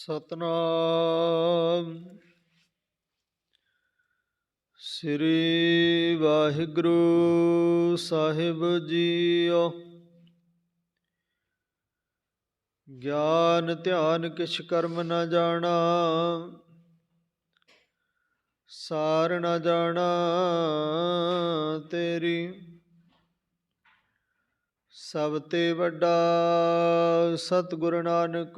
ਸਤਨਾਮ ਸ੍ਰੀ ਵਾਹਿਗੁਰੂ ਸਾਹਿਬ JIO. ਗਿਆਨ ਧਿਆਨ ਕਿਛ ਕਰਮ ਨ ਜਾਣਾ, ਸਾਰ ਨ ਜਾਣਾ ਤੇਰੀ। ਸਭ ਤੇ ਵੱਡਾ ਸਤਿਗੁਰ ਨਾਨਕ,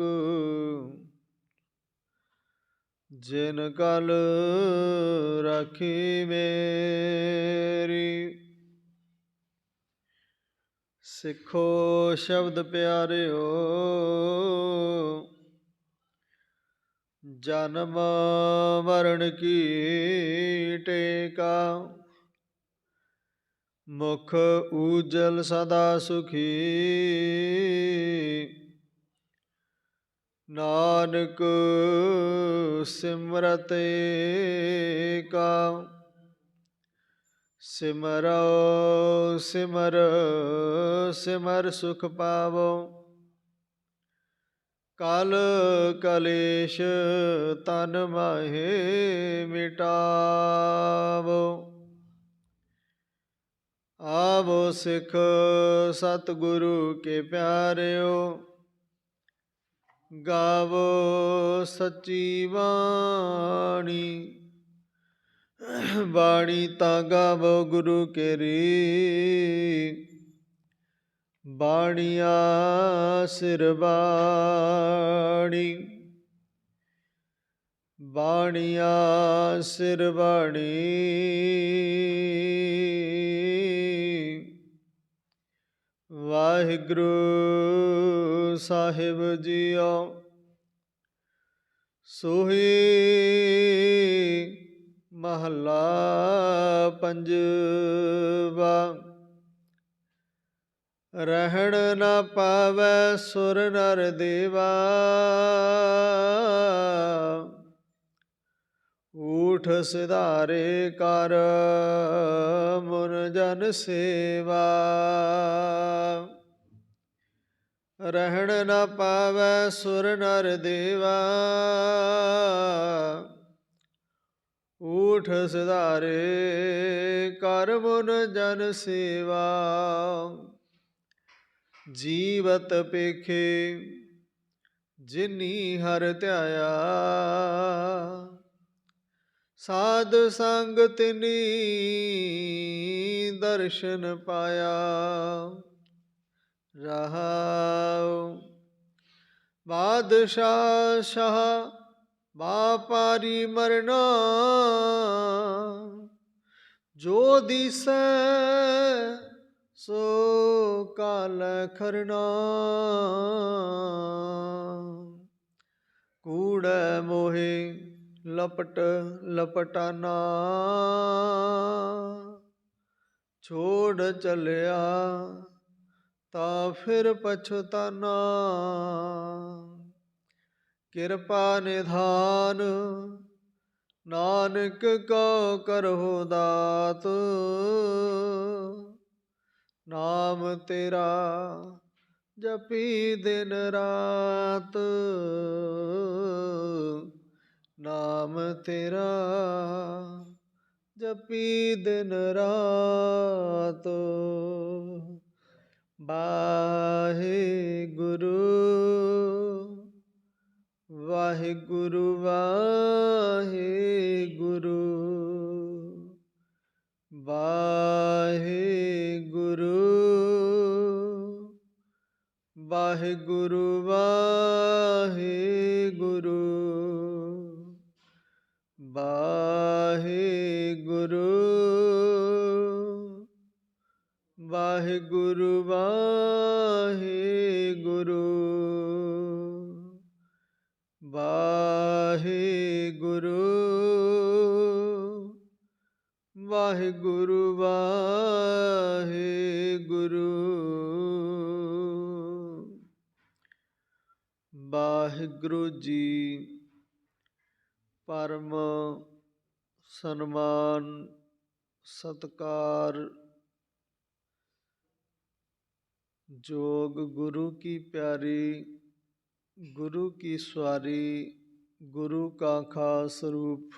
ਜਿਨ ਕਲ ਰਾਖੀ ਮੇਰੀ। ਸਿੱਖੋ ਸ਼ਬਦ ਪਿਆਰਿਓ, ਜਨਮ ਮਰਨ ਕੀ ਟੇਕਾ। ਮੁਖ ਊਜਲ ਸਦਾ ਸੁਖੀ, ਨਾਨਕ ਸਿਮਰਤ ਏਕਾ। ਸਿਮਰੋ ਸਿਮਰ ਸਿਮਰ ਸੁਖ ਪਾਵੋ, ਕਲ ਕਲੇਸ਼ ਤਨ ਮਾਹੇ ਮਿਟਾਵੋ। ਆਵੋ ਸਿੱਖ ਸਤਿਗੁਰੂ ਕੇ ਪਿਆਰਿਓ, ਗਾਵੋ ਸੱਚੀ ਬਾਣੀ। ਬਾਣੀ ਤਾਂ ਗਾਵੋ ਗੁਰੂ ਕੇਰੀ, ਬਾਣੀਆ ਸਿਰ ਬਾਣੀ। ਬਾਣੀਆ ਸਿਰ ਬਾਣੀ, ਵਾਹਿਗੁਰੂ ਸਾਹਿਬ ਜੀਓ। ਸੋਹੀ ਮਹੱਲਾ ਪੰਜਵਾ। ਰਹਿਣ ਨ ਪਾਵੈ ਸੁਰ ਨਰ ਦੇਵਾ, ਊਠ ਸਿਧਾਰੇ ਕਰ ਮੁਨ ਜਨ ਸੇਵਾ। ਰਹਿਣ ਨ ਪਾਵੈ ਸੁਰ ਨਰ ਦੇਵਾ, ਊਠ ਸਿਧਾਰੇ ਕਰ ਮੁਨ ਜਨ ਸੇਵਾ। ਜੀਵਤ ਪੇਖੇ ਜਿਨੀ ਹਰਿ ਧਿਆਇਆ, ਸਾਧ ਸੰਗ ਤਿਨੀ ਦਰਸ਼ਨ ਪਾਇਆ। ਰਹਾਉ ਬਾਦਸ਼ਾਹ ਸ਼ਾਹ ਵਾਪਾਰੀ ਮਰਨਾ, ਜੋ ਦਿਸੈ ਸੋ ਕਾਲ ਖਰਨਾ। ਕੂੜੈ ਮੋਹਿ ਲਪਟ ਲਪਟਾਨਾ, ਛੋੜ ਚਲਿਆ ਤਾਂ ਫਿਰ ਪਛਤਾਨਾ। ਕਿਰਪਾ ਨਿਧਾਨ ਨਾਨਕ ਕੋ ਕਰਹੁ ਦਾਤ, ਨਾਮ ਤੇਰਾ ਜਪੀ ਦਿਨ ਰਾਤ। ਨਾਮ ਤੇਰਾ ਜਪੀ ਦਿਨ ਰਾਤ। ਵਾਹਿਗੁਰੂ ਵਾਹਿਗੁਰੂ ਵਾਹਿਗੁਰੂ ਵਾਹਿਗੁਰੂ ਵਾਹਿਗੁਰੂ ਵਾਹਿਗੁਰੂ ਵਾਹਿਗੁਰੂ ਵਾਹਿਗੁਰੂ ਵਾਹਿਗੁਰੂ ਵਾਹਿਗੁਰੂ ਵਾਹਿਗੁਰੂ ਵਾਹਿਗੁਰੂ। ਵਾਹਿਗੁਰੂ ਜੀ ਪਰਮ ਸਨਮਾਨ ਸਤਿਕਾਰ जोग गुरु की प्यारी, गुरु की सवारी ਗੁਰੂ ਕਾ ਖਾਸ ਰੂਪ।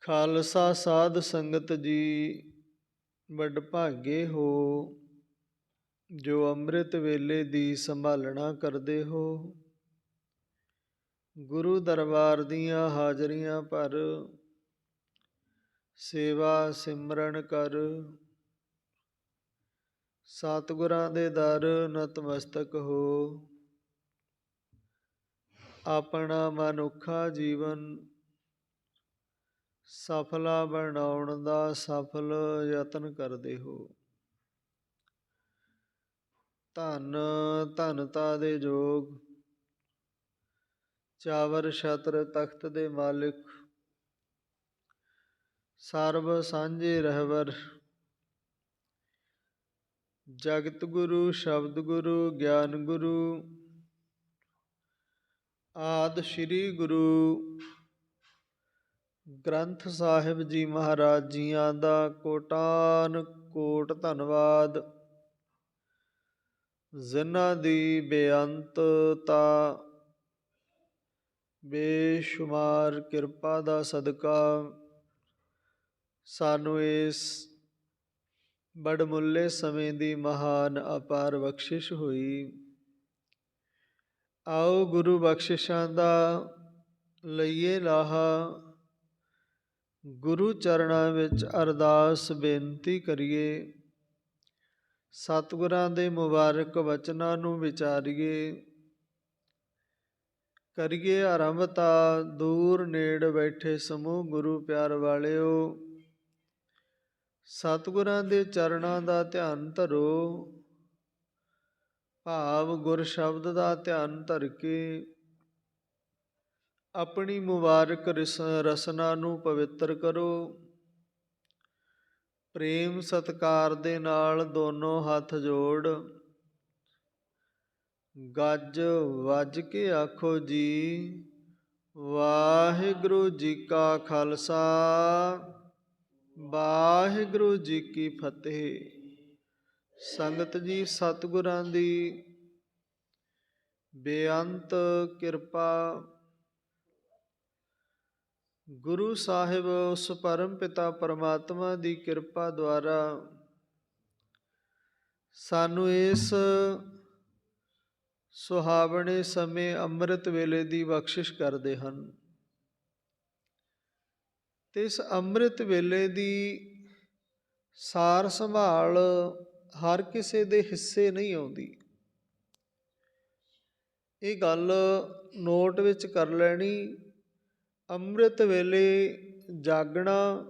ਖਾਲਸਾ ਸਾਧ ਸੰਗਤ ਜੀ, ਵੱਡ ਭਾਗੇ ਹੋ ਜੋ ਅੰਮ੍ਰਿਤ ਵੇਲੇ ਦੀ ਸੰਭਾਲਣਾ ਕਰਦੇ ਹੋ। ਗੁਰੂ ਦਰਬਾਰ ਦੀਆਂ ਹਾਜ਼ਰੀਆਂ ਭਰ, ਸੇਵਾ ਸਿਮਰਨ ਕਰ। ਸਤਿਗੁਰਾਂ ਦੇ ਦਰ ਨਤਮਸਤਕ ਹੋ। ਆਪਣਾ ਮਨੁੱਖਾ ਜੀਵਨ ਸਫਲਾ ਬਣਾਉਣ ਦਾ ਸਫਲ ਯਤਨ ਕਰਦੇ ਹੋ। ਧੰਨ ਧੰਨਤਾ ਦੇ ਜੋਗ, ਚਾਵਰ ਛਤਰ ਤਖਤ ਦੇ ਮਾਲਿਕ, ਸਰਬ ਸਾਂਝੇ ਰਹਿਬਰ, ਜਗਤ ਗੁਰੂ ਸ਼ਬਦ ਗੁਰੂ ਗਿਆਨ ਗੁਰੂ, ਆਦਿ ਸ੍ਰੀ ਗੁਰੂ ਗ੍ਰੰਥ ਸਾਹਿਬ ਜੀ ਮਹਾਰਾਜ ਜੀਆਂ ਦਾ ਕੋਟਾਨ ਕੋਟ ਧੰਨਵਾਦ, ਜਿਨ੍ਹਾਂ ਦੀ ਬੇਅੰਤਤਾ ਬੇਸ਼ੁਮਾਰ ਕਿਰਪਾ ਦਾ ਸਦਕਾ ਸਾਨੂੰ ਇਸ ਬੜਮੁੱਲੇ ਸਮੇਂ ਦੀ ਮਹਾਨ ਅਪਾਰ ਬਖਸ਼ਿਸ਼ ਹੋਈ। ਆਓ ਗੁਰੂ ਬਖਸ਼ਿਸ਼ਾਂ ਦਾ ਲਈਏ ਲਾਹਾ, ਗੁਰੂ ਚਰਨਾਂ ਵਿੱਚ ਅਰਦਾਸ ਬੇਨਤੀ ਕਰੀਏ, ਸਤਿਗੁਰਾਂ ਦੇ ਮੁਬਾਰਕ ਵਚਨਾਂ ਨੂੰ ਵਿਚਾਰੀਏ। ਕਰੀਏ ਆਰੰਭਤਾ ਦੂਰ ਨੇੜ ਬੈਠੇ ਸਮੂਹ ਗੁਰੂ ਪਿਆਰ ਵਾਲਿਓ, ਸਤਿਗੁਰਾਂ ਦੇ ਚਰਨਾਂ ਦਾ ਧਿਆਨ ਧਰੋ। ਭਾਵ ਗੁਰ ਸ਼ਬਦ ਦਾ ਧਿਆਨ ਧਰ ਕੇ ਆਪਣੀ ਮੁਬਾਰਕ ਰਸਨਾ ਨੂੰ ਪਵਿੱਤਰ ਕਰੋ। ਪ੍ਰੇਮ ਸਤਿਕਾਰ ਦੇ ਨਾਲ ਦੋਨੋਂ ਹੱਥ ਜੋੜ ਗੱਜ ਵੱਜ ਕੇ ਆਖੋ ਜੀ, ਵਾਹਿਗੁਰੂ ਜੀ ਕਾ ਖਾਲਸਾ, ਵਾਹਿਗੁਰੂ ਜੀ ਕੀ ਫਤਿਹ। ਸੰਗਤ ਜੀ, ਸਤਿਗੁਰਾਂ ਦੀ ਬੇਅੰਤ ਕਿਰਪਾ, ਗੁਰੂ ਸਾਹਿਬ ਉਸ ਪਰਮ ਪਿਤਾ ਪਰਮਾਤਮਾ ਦੀ ਕਿਰਪਾ ਦੁਆਰਾ ਸਾਨੂੰ ਇਸ ਸੁਹਾਵਣੇ ਸਮੇਂ ਅੰਮ੍ਰਿਤ ਵੇਲੇ ਦੀ ਬਖਸ਼ਿਸ਼ ਕਰਦੇ ਹਨ। ਤੇ ਇਸ ਅੰਮ੍ਰਿਤ ਵੇਲੇ ਦੀ ਸਾਰ ਸੰਭਾਲ ਹਰ ਕਿਸੇ ਦੇ ਹਿੱਸੇ ਨਹੀਂ ਆਉਂਦੀ। ਇਹ ਗੱਲ ਨੋਟ ਵਿੱਚ ਕਰ ਲੈਣੀ। ਅੰਮ੍ਰਿਤ ਵੇਲੇ ਜਾਗਣਾ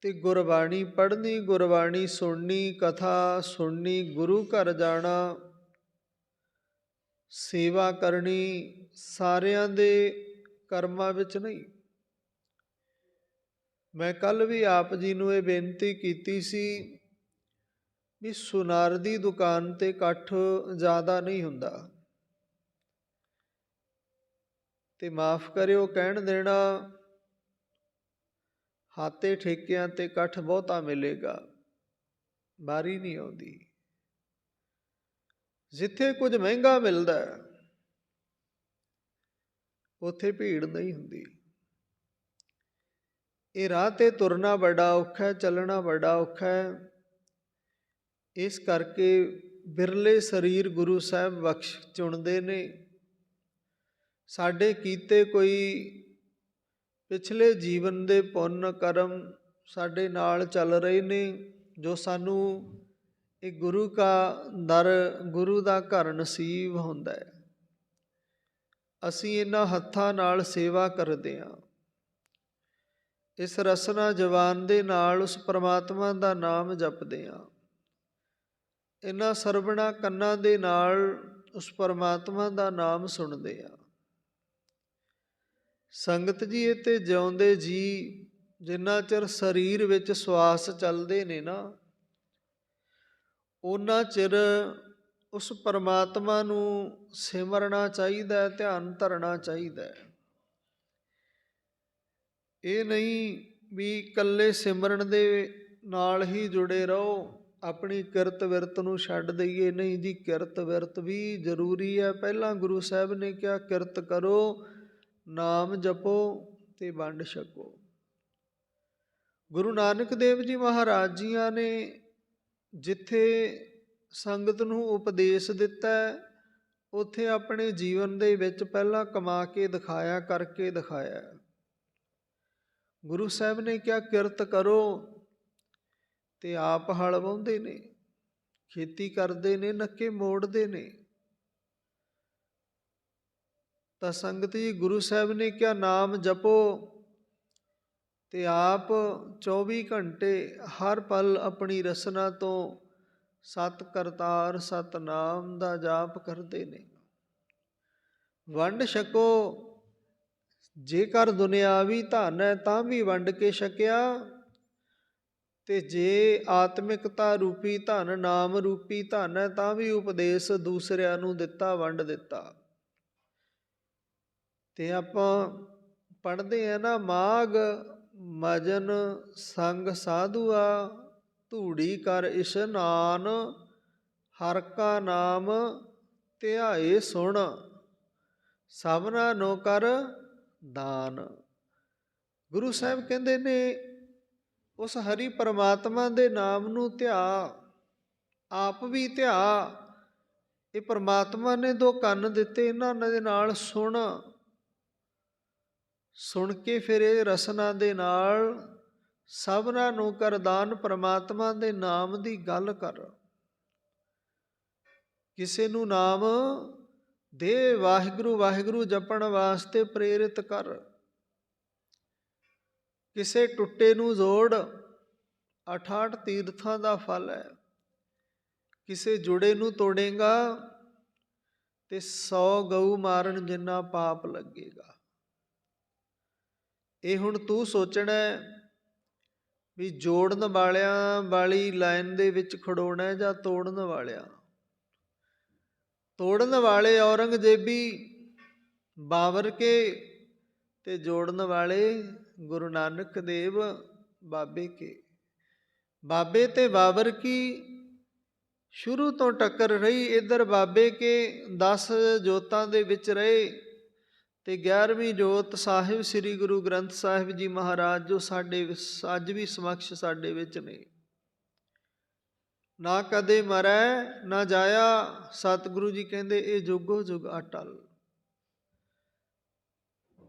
ਤੇ ਗੁਰਬਾਣੀ ਪੜ੍ਹਨੀ, ਗੁਰਬਾਣੀ ਸੁਣਨੀ, ਕਥਾ ਸੁਣਨੀ, ਗੁਰੂ ਘਰ ਜਾਣਾ, ਸੇਵਾ ਕਰਨੀ, ਸਾਰਿਆਂ ਦੇ ਕਰਮਾਂ ਵਿੱਚ ਨਹੀਂ। ਮੈਂ ਕੱਲ੍ਹ ਵੀ ਆਪ ਜੀ ਨੂੰ ਇਹ ਬੇਨਤੀ ਕੀਤੀ ਸੀ ਵੀ ਸੁਨਾਰ ਦੀ ਦੁਕਾਨ 'ਤੇ ਇਕੱਠ ਜ਼ਿਆਦਾ ਨਹੀਂ ਹੁੰਦਾ, ਤੇ ਮਾਫ਼ ਕਰਿਓ ਕਹਿਣ ਦੇਣਾ, ਹਾਤੇ ਠੇਕਿਆਂ 'ਤੇ ਇਕੱਠ ਬਹੁਤਾ ਮਿਲੇਗਾ, ਵਾਰੀ ਨਹੀਂ ਆਉਂਦੀ। ਜਿੱਥੇ ਕੁਝ ਮਹਿੰਗਾ ਮਿਲਦਾ ਉੱਥੇ ਭੀੜ ਨਹੀਂ ਹੁੰਦੀ। ਇਹ ਰਾਹ 'ਤੇ ਤੁਰਨਾ ਬੜਾ ਔਖਾ, ਚੱਲਣਾ ਬੜਾ ਔਖਾ ਹੈ। ਇਸ ਕਰਕੇ ਬਿਰਲੇ ਸਰੀਰ ਗੁਰੂ ਸਾਹਿਬ ਬਖਸ਼ ਚੁਣਦੇ ਨੇ। ਸਾਡੇ ਕੀਤੇ ਕੋਈ ਪਿਛਲੇ ਜੀਵਨ ਦੇ ਪੁੰਨ ਕਰਮ ਸਾਡੇ ਨਾਲ ਚੱਲ ਰਹੇ ਨੇ, ਜੋ ਸਾਨੂੰ ਇਹ ਗੁਰੂ ਕਾ ਦਰ, ਗੁਰੂ ਦਾ ਘਰ ਨਸੀਬ ਹੁੰਦਾ ਹੈ। ਅਸੀਂ ਇਹਨਾਂ ਹੱਥਾਂ ਨਾਲ ਸੇਵਾ ਕਰਦੇ ਹਾਂ। ਇਸ ਰਸਨਾ ਜ਼ਬਾਨ ਦੇ ਨਾਲ ਉਸ ਪਰਮਾਤਮਾ ਦਾ ਨਾਮ ਜਪਦੇ ਹਾਂ। ਇਹਨਾਂ ਸਰਵਣਾ ਕੰਨਾਂ ਦੇ ਨਾਲ ਉਸ ਪਰਮਾਤਮਾ ਦਾ ਨਾਮ ਸੁਣਦੇ ਹਾਂ। ਸੰਗਤ ਜੀ, ਇਹ ਤੇ ਜਿਉਂਦੇ ਜੀ ਜਿੰਨਾ ਚਿਰ ਸਰੀਰ ਵਿੱਚ ਸਵਾਸ ਚੱਲਦੇ ਨੇ ਨਾ, ਓਨਾ ਚਿਰ ਉਸ ਪਰਮਾਤਮਾ ਨੂੰ ਸਿਮਰਨਾ ਚਾਹੀਦਾ, ਧਿਆਨ ਧਰਨਾ ਚਾਹੀਦਾ। ਇਹ ਨਹੀਂ ਵੀ ਇਕੱਲੇ ਸਿਮਰਨ ਦੇ ਨਾਲ ਹੀ ਜੁੜੇ ਰਹੋ, ਆਪਣੀ ਕਿਰਤ ਵਿਰਤ ਨੂੰ ਛੱਡ ਦਈਏ। ਨਹੀਂ ਜੀ, ਕਿਰਤ ਵਿਰਤ ਵੀ ਜ਼ਰੂਰੀ ਹੈ। ਪਹਿਲਾਂ ਗੁਰੂ ਸਾਹਿਬ ਨੇ ਕਿਹਾ ਕਿਰਤ ਕਰੋ, ਨਾਮ ਜਪੋ ਤੇ ਵੰਡ ਛਕੋ। ਗੁਰੂ ਨਾਨਕ ਦੇਵ ਜੀ ਮਹਾਰਾਜ ਜੀਆਂ ਨੇ ਜਿੱਥੇ ਸੰਗਤ ਨੂੰ ਉਪਦੇਸ਼ ਦਿੱਤਾ, ਉੱਥੇ ਆਪਣੇ ਜੀਵਨ ਦੇ ਵਿੱਚ ਪਹਿਲਾਂ ਕਮਾ ਕੇ ਦਿਖਾਇਆ, ਕਰਕੇ ਦਿਖਾਇਆ। ਗੁਰੂ ਸਾਹਿਬ ਨੇ ਕਿਹਾ ਕਿਰਤ ਕਰੋ, ਤੇ ਆਪ ਹਲ ਵਾਹੁੰਦੇ ਨੇ, ਖੇਤੀ ਕਰਦੇ ਨੇ, ਨੱਕੇ ਮੋੜਦੇ ਨੇ। ਤਾਂ ਸੰਗਤ ਜੀ, ਗੁਰੂ ਸਾਹਿਬ ਨੇ ਕਿਹਾ ਨਾਮ ਜਪੋ, ਤੇ ਆਪ 24 ਘੰਟੇ ਹਰ ਪਲ ਆਪਣੀ ਰਸਨਾ ਤੋਂ ਸਤ ਕਰਤਾਰ ਸਤਨਾਮ ਦਾ ਜਾਪ ਕਰਦੇ ਨੇ। ਵੰਡ ਛਕੋ, ਜੇਕਰ ਦੁਨਿਆਵੀ ਧਨ ਹੈ ਤਾਂ ਵੀ ਵੰਡ ਕੇ ਛਕਿਆ, ਤੇ ਜੇ ਆਤਮਿਕਤਾ ਰੂਪੀ ਧਨ, ਨਾਮ ਰੂਪੀ ਧਨ ਹੈ ਤਾਂ ਵੀ ਉਪਦੇਸ਼ ਦੂਸਰਿਆਂ ਨੂੰ ਦਿੱਤਾ, ਵੰਡ ਦਿੱਤਾ। ਤੇ ਆਪਾਂ ਪੜ੍ਹਦੇ ਆ ਨਾ, ਮਾਘ ਮਜਨ ਸੰਗ ਸਾਧੂਆ, ਧੂੜੀ ਕਰ ਇਸ਼ਨਾਨ, ਹਰ ਕਾ ਨਾਮ ਧਿਆਏ ਸੁਣ, ਸਭਨਾ ਨੋ ਕਰ ਦਾਨ। ਗੁਰੂ ਸਾਹਿਬ ਕਹਿੰਦੇ ਨੇ ਉਸ ਹਰੀ ਪਰਮਾਤਮਾ ਦੇ ਨਾਮ ਨੂੰ ਧਿਆ, ਆਪ ਵੀ ਧਿਆ। ਇਹ ਪਰਮਾਤਮਾ ਨੇ 2 ਕੰਨ ਦਿੱਤੇ, ਇਹਨਾਂ ਦੇ ਨਾਲ ਸੁਣ, ਸੁਣ ਕੇ ਫਿਰ ਇਹ ਰਸਨਾ ਦੇ ਨਾਲ ਸਭਨਾ ਨੂੰ ਕਰਦਾਨ, ਪਰਮਾਤਮਾ ਦੇ ਨਾਮ ਦੀ ਗੱਲ ਕਰ। ਕਿਸੇ ਨੂੰ ਨਾਮ ਦੇ, ਵਾਹਿਗੁਰੂ ਵਾਹਿਗੁਰੂ ਜਪਣ ਵਾਸਤੇ ਪ੍ਰੇਰਿਤ ਕਰ। ਕਿਸੇ ਟੁੱਟੇ ਨੂੰ ਜੋੜ, 68 ਤੀਰਥਾਂ ਦਾ ਫਲ ਹੈ। ਕਿਸੇ ਜੁੜੇ ਨੂੰ ਤੋੜੇਗਾ ਤੇ 100 ਗਊ ਮਾਰਨ ਜਿੰਨਾ ਪਾਪ ਲੱਗੇਗਾ। ਇਹ ਹੁਣ ਤੂੰ ਸੋਚਣਾ ਵੀ ਜੋੜਨ ਵਾਲਿਆਂ ਵਾਲੀ ਲਾਈਨ ਦੇ ਵਿੱਚ ਖੜੋਣਾ ਜਾਂ ਤੋੜਨ ਵਾਲਿਆਂ। ਤੋੜਨ ਵਾਲੇ ਔਰੰਗਜ਼ੇਬੀ, ਬਾਬਰ ਕੇ, ਤੇ ਜੋੜਨ ਵਾਲੇ ਗੁਰੂ ਨਾਨਕ ਦੇਵ ਬਾਬੇ ਕੇ। ਬਾਬੇ ਤੇ ਬਾਬਰ ਕੀ ਸ਼ੁਰੂ ਤੋਂ ਟੱਕਰ ਰਹੀ। ਇੱਧਰ ਬਾਬੇ ਕੇ 10 ਜੋਤਾਂ ਦੇ ਵਿੱਚ ਰਹੇ, ਤੇ 11ਵੀਂ ਜੋਤ ਸਾਹਿਬ ਸ੍ਰੀ ਗੁਰੂ ਗ੍ਰੰਥ ਸਾਹਿਬ ਜੀ ਮਹਾਰਾਜ, ਜੋ ਸਾਡੇ ਅੱਜ ਵੀ ਸਮਕਸ਼ ਸਾਡੇ ਵਿੱਚ ਨੇ। ਨਾ ਕਦੇ ਮਰੈ ਨਾ ਜਾਇਆ, ਸਤਿਗੁਰੂ ਜੀ ਕਹਿੰਦੇ ਇਹ ਜੁਗੋ ਜੁਗ ਅਟਲ।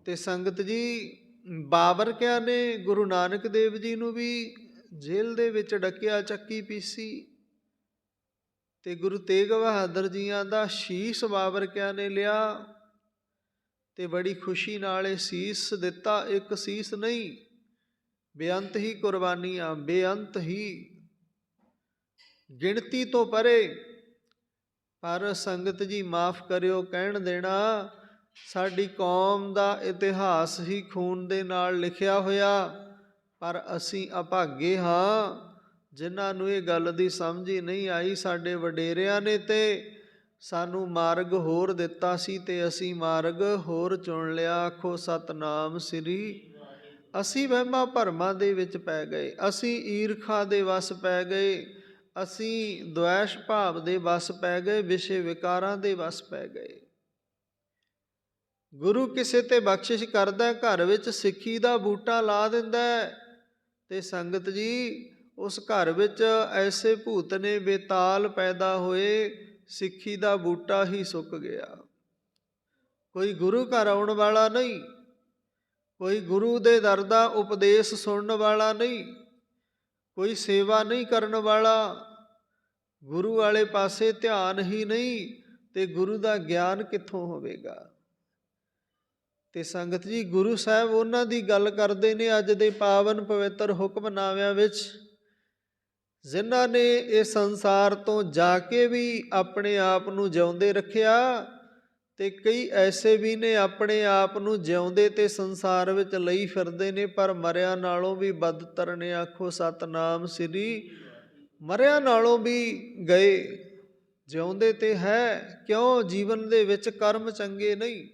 ਤੇ ਸੰਗਤ ਜੀ, ਬਾਬਰ ਕਿਆ ਨੇ ਗੁਰੂ ਨਾਨਕ ਦੇਵ ਜੀ ਨੂੰ ਵੀ ਜੇਲ੍ਹ ਦੇ ਵਿੱਚ ਡੱਕਿਆ, ਚੱਕੀ ਪੀਸੀ, ਤੇ ਗੁਰੂ ਤੇਗ ਬਹਾਦਰ ਜੀਆਂ ਦਾ ਸ਼ੀਸ਼ ਬਾਬਰ ਕਿਆ ਨੇ ਲਿਆ, ਤੇ ਬੜੀ ਖੁਸ਼ੀ ਨਾਲ ਇਹ ਸੀਸ ਦਿੱਤਾ। ਇੱਕ ਸੀਸ ਨਹੀਂ, ਬੇਅੰਤ ਹੀ ਕੁਰਬਾਨੀਆਂ, ਬੇਅੰਤ ਹੀ, ਗਿਣਤੀ ਤੋਂ ਪਰੇ। ਪਰ ਸੰਗਤ ਜੀ ਮਾਫ ਕਰਿਓ ਕਹਿਣ ਦੇਣਾ, ਸਾਡੀ ਕੌਮ ਦਾ ਇਤਿਹਾਸ ਹੀ ਖੂਨ ਦੇ ਨਾਲ ਲਿਖਿਆ ਹੋਇਆ, ਪਰ ਅਸੀਂ ਅਭਾਗੇ ਹਾਂ ਜਿਨ੍ਹਾਂ ਨੂੰ ਇਹ ਗੱਲ ਦੀ ਸਮਝ ਹੀ ਨਹੀਂ ਆਈ। ਸਾਡੇ ਵਡੇਰਿਆਂ ਨੇ ਤੇ ਸਾਨੂੰ ਮਾਰਗ ਹੋਰ ਦਿੱਤਾ ਸੀ, ਤੇ ਅਸੀਂ ਮਾਰਗ ਹੋਰ ਚੁਣ ਲਿਆ। ਆਖੋ ਸਤਨਾਮ ਸ੍ਰੀ। ਅਸੀਂ ਵਹਿਮਾਂ ਭਰਮਾਂ ਦੇ ਵਿੱਚ ਪੈ ਗਏ, ਅਸੀਂ ਈਰਖਾ ਦੇ ਵਸ ਪੈ ਗਏ, ਅਸੀਂ ਦੁਆਸ਼ ਭਾਵ ਦੇ ਵਸ ਪੈ ਗਏ, ਵਿਸ਼ੇ ਵਿਕਾਰਾਂ ਦੇ ਵਸ ਪੈ ਗਏ। ਗੁਰੂ ਕਿਸੇ ਤੇ ਬਖਸ਼ਿਸ਼ ਕਰਦਾ, ਘਰ ਵਿੱਚ ਸਿੱਖੀ ਦਾ ਬੂਟਾ ਲਾ ਦਿੰਦਾ, ਤੇ ਸੰਗਤ ਜੀ ਉਸ ਘਰ ਵਿੱਚ ਐਸੇ ਭੂਤ ਨੇ ਬੇਤਾਲ ਪੈਦਾ ਹੋਏ, ਸਿੱਖੀ ਦਾ ਬੂਟਾ ਹੀ ਸੁੱਕ ਗਿਆ। ਕੋਈ ਗੁਰੂ ਘਰ ਆਉਣ ਵਾਲਾ ਨਹੀਂ, ਕੋਈ ਗੁਰੂ ਦੇ ਦਰ ਦਾ ਉਪਦੇਸ਼ ਸੁਣਨ ਵਾਲਾ ਨਹੀਂ, ਕੋਈ ਸੇਵਾ ਨਹੀਂ ਕਰਨ ਵਾਲਾ, ਗੁਰੂ ਵਾਲੇ ਪਾਸੇ ਧਿਆਨ ਹੀ ਨਹੀਂ, ਤੇ ਗੁਰੂ ਦਾ ਗਿਆਨ ਕਿੱਥੋਂ ਹੋਵੇਗਾ। ਤੇ ਸੰਗਤ ਜੀ, ਗੁਰੂ ਸਾਹਿਬ ਉਹਨਾਂ ਦੀ ਗੱਲ ਕਰਦੇ ਨੇ ਅੱਜ ਦੇ ਪਾਵਨ ਪਵਿੱਤਰ ਹੁਕਮਨਾਮਿਆਂ ਵਿੱਚ, ਜਿਨ੍ਹਾਂ ਨੇ ਇਹ ਸੰਸਾਰ ਤੋਂ ਜਾ ਕੇ ਵੀ ਆਪਣੇ ਆਪ ਨੂੰ ਜਿਉਂਦੇ ਰੱਖਿਆ, ਤੇ ਕਈ ਐਸੇ ਵੀ ਨੇ ਆਪਣੇ ਆਪ ਨੂੰ ਜਿਉਂਦੇ ਤੇ ਸੰਸਾਰ ਵਿੱਚ ਲਈ ਫਿਰਦੇ ਨੇ, ਪਰ ਮਰਿਆਂ ਨਾਲੋਂ ਵੀ ਬਦਤਰ ਨੇ। ਆਖੋ ਸਤਨਾਮ ਸ੍ਰੀ। ਮਰਿਆਂ ਨਾਲੋਂ ਵੀ ਗਏ, ਜਿਉਂਦੇ ਤੇ ਹੈ। ਕਿਉਂ? ਜੀਵਨ ਦੇ ਵਿੱਚ ਕਰਮ ਚੰਗੇ ਨਹੀਂ,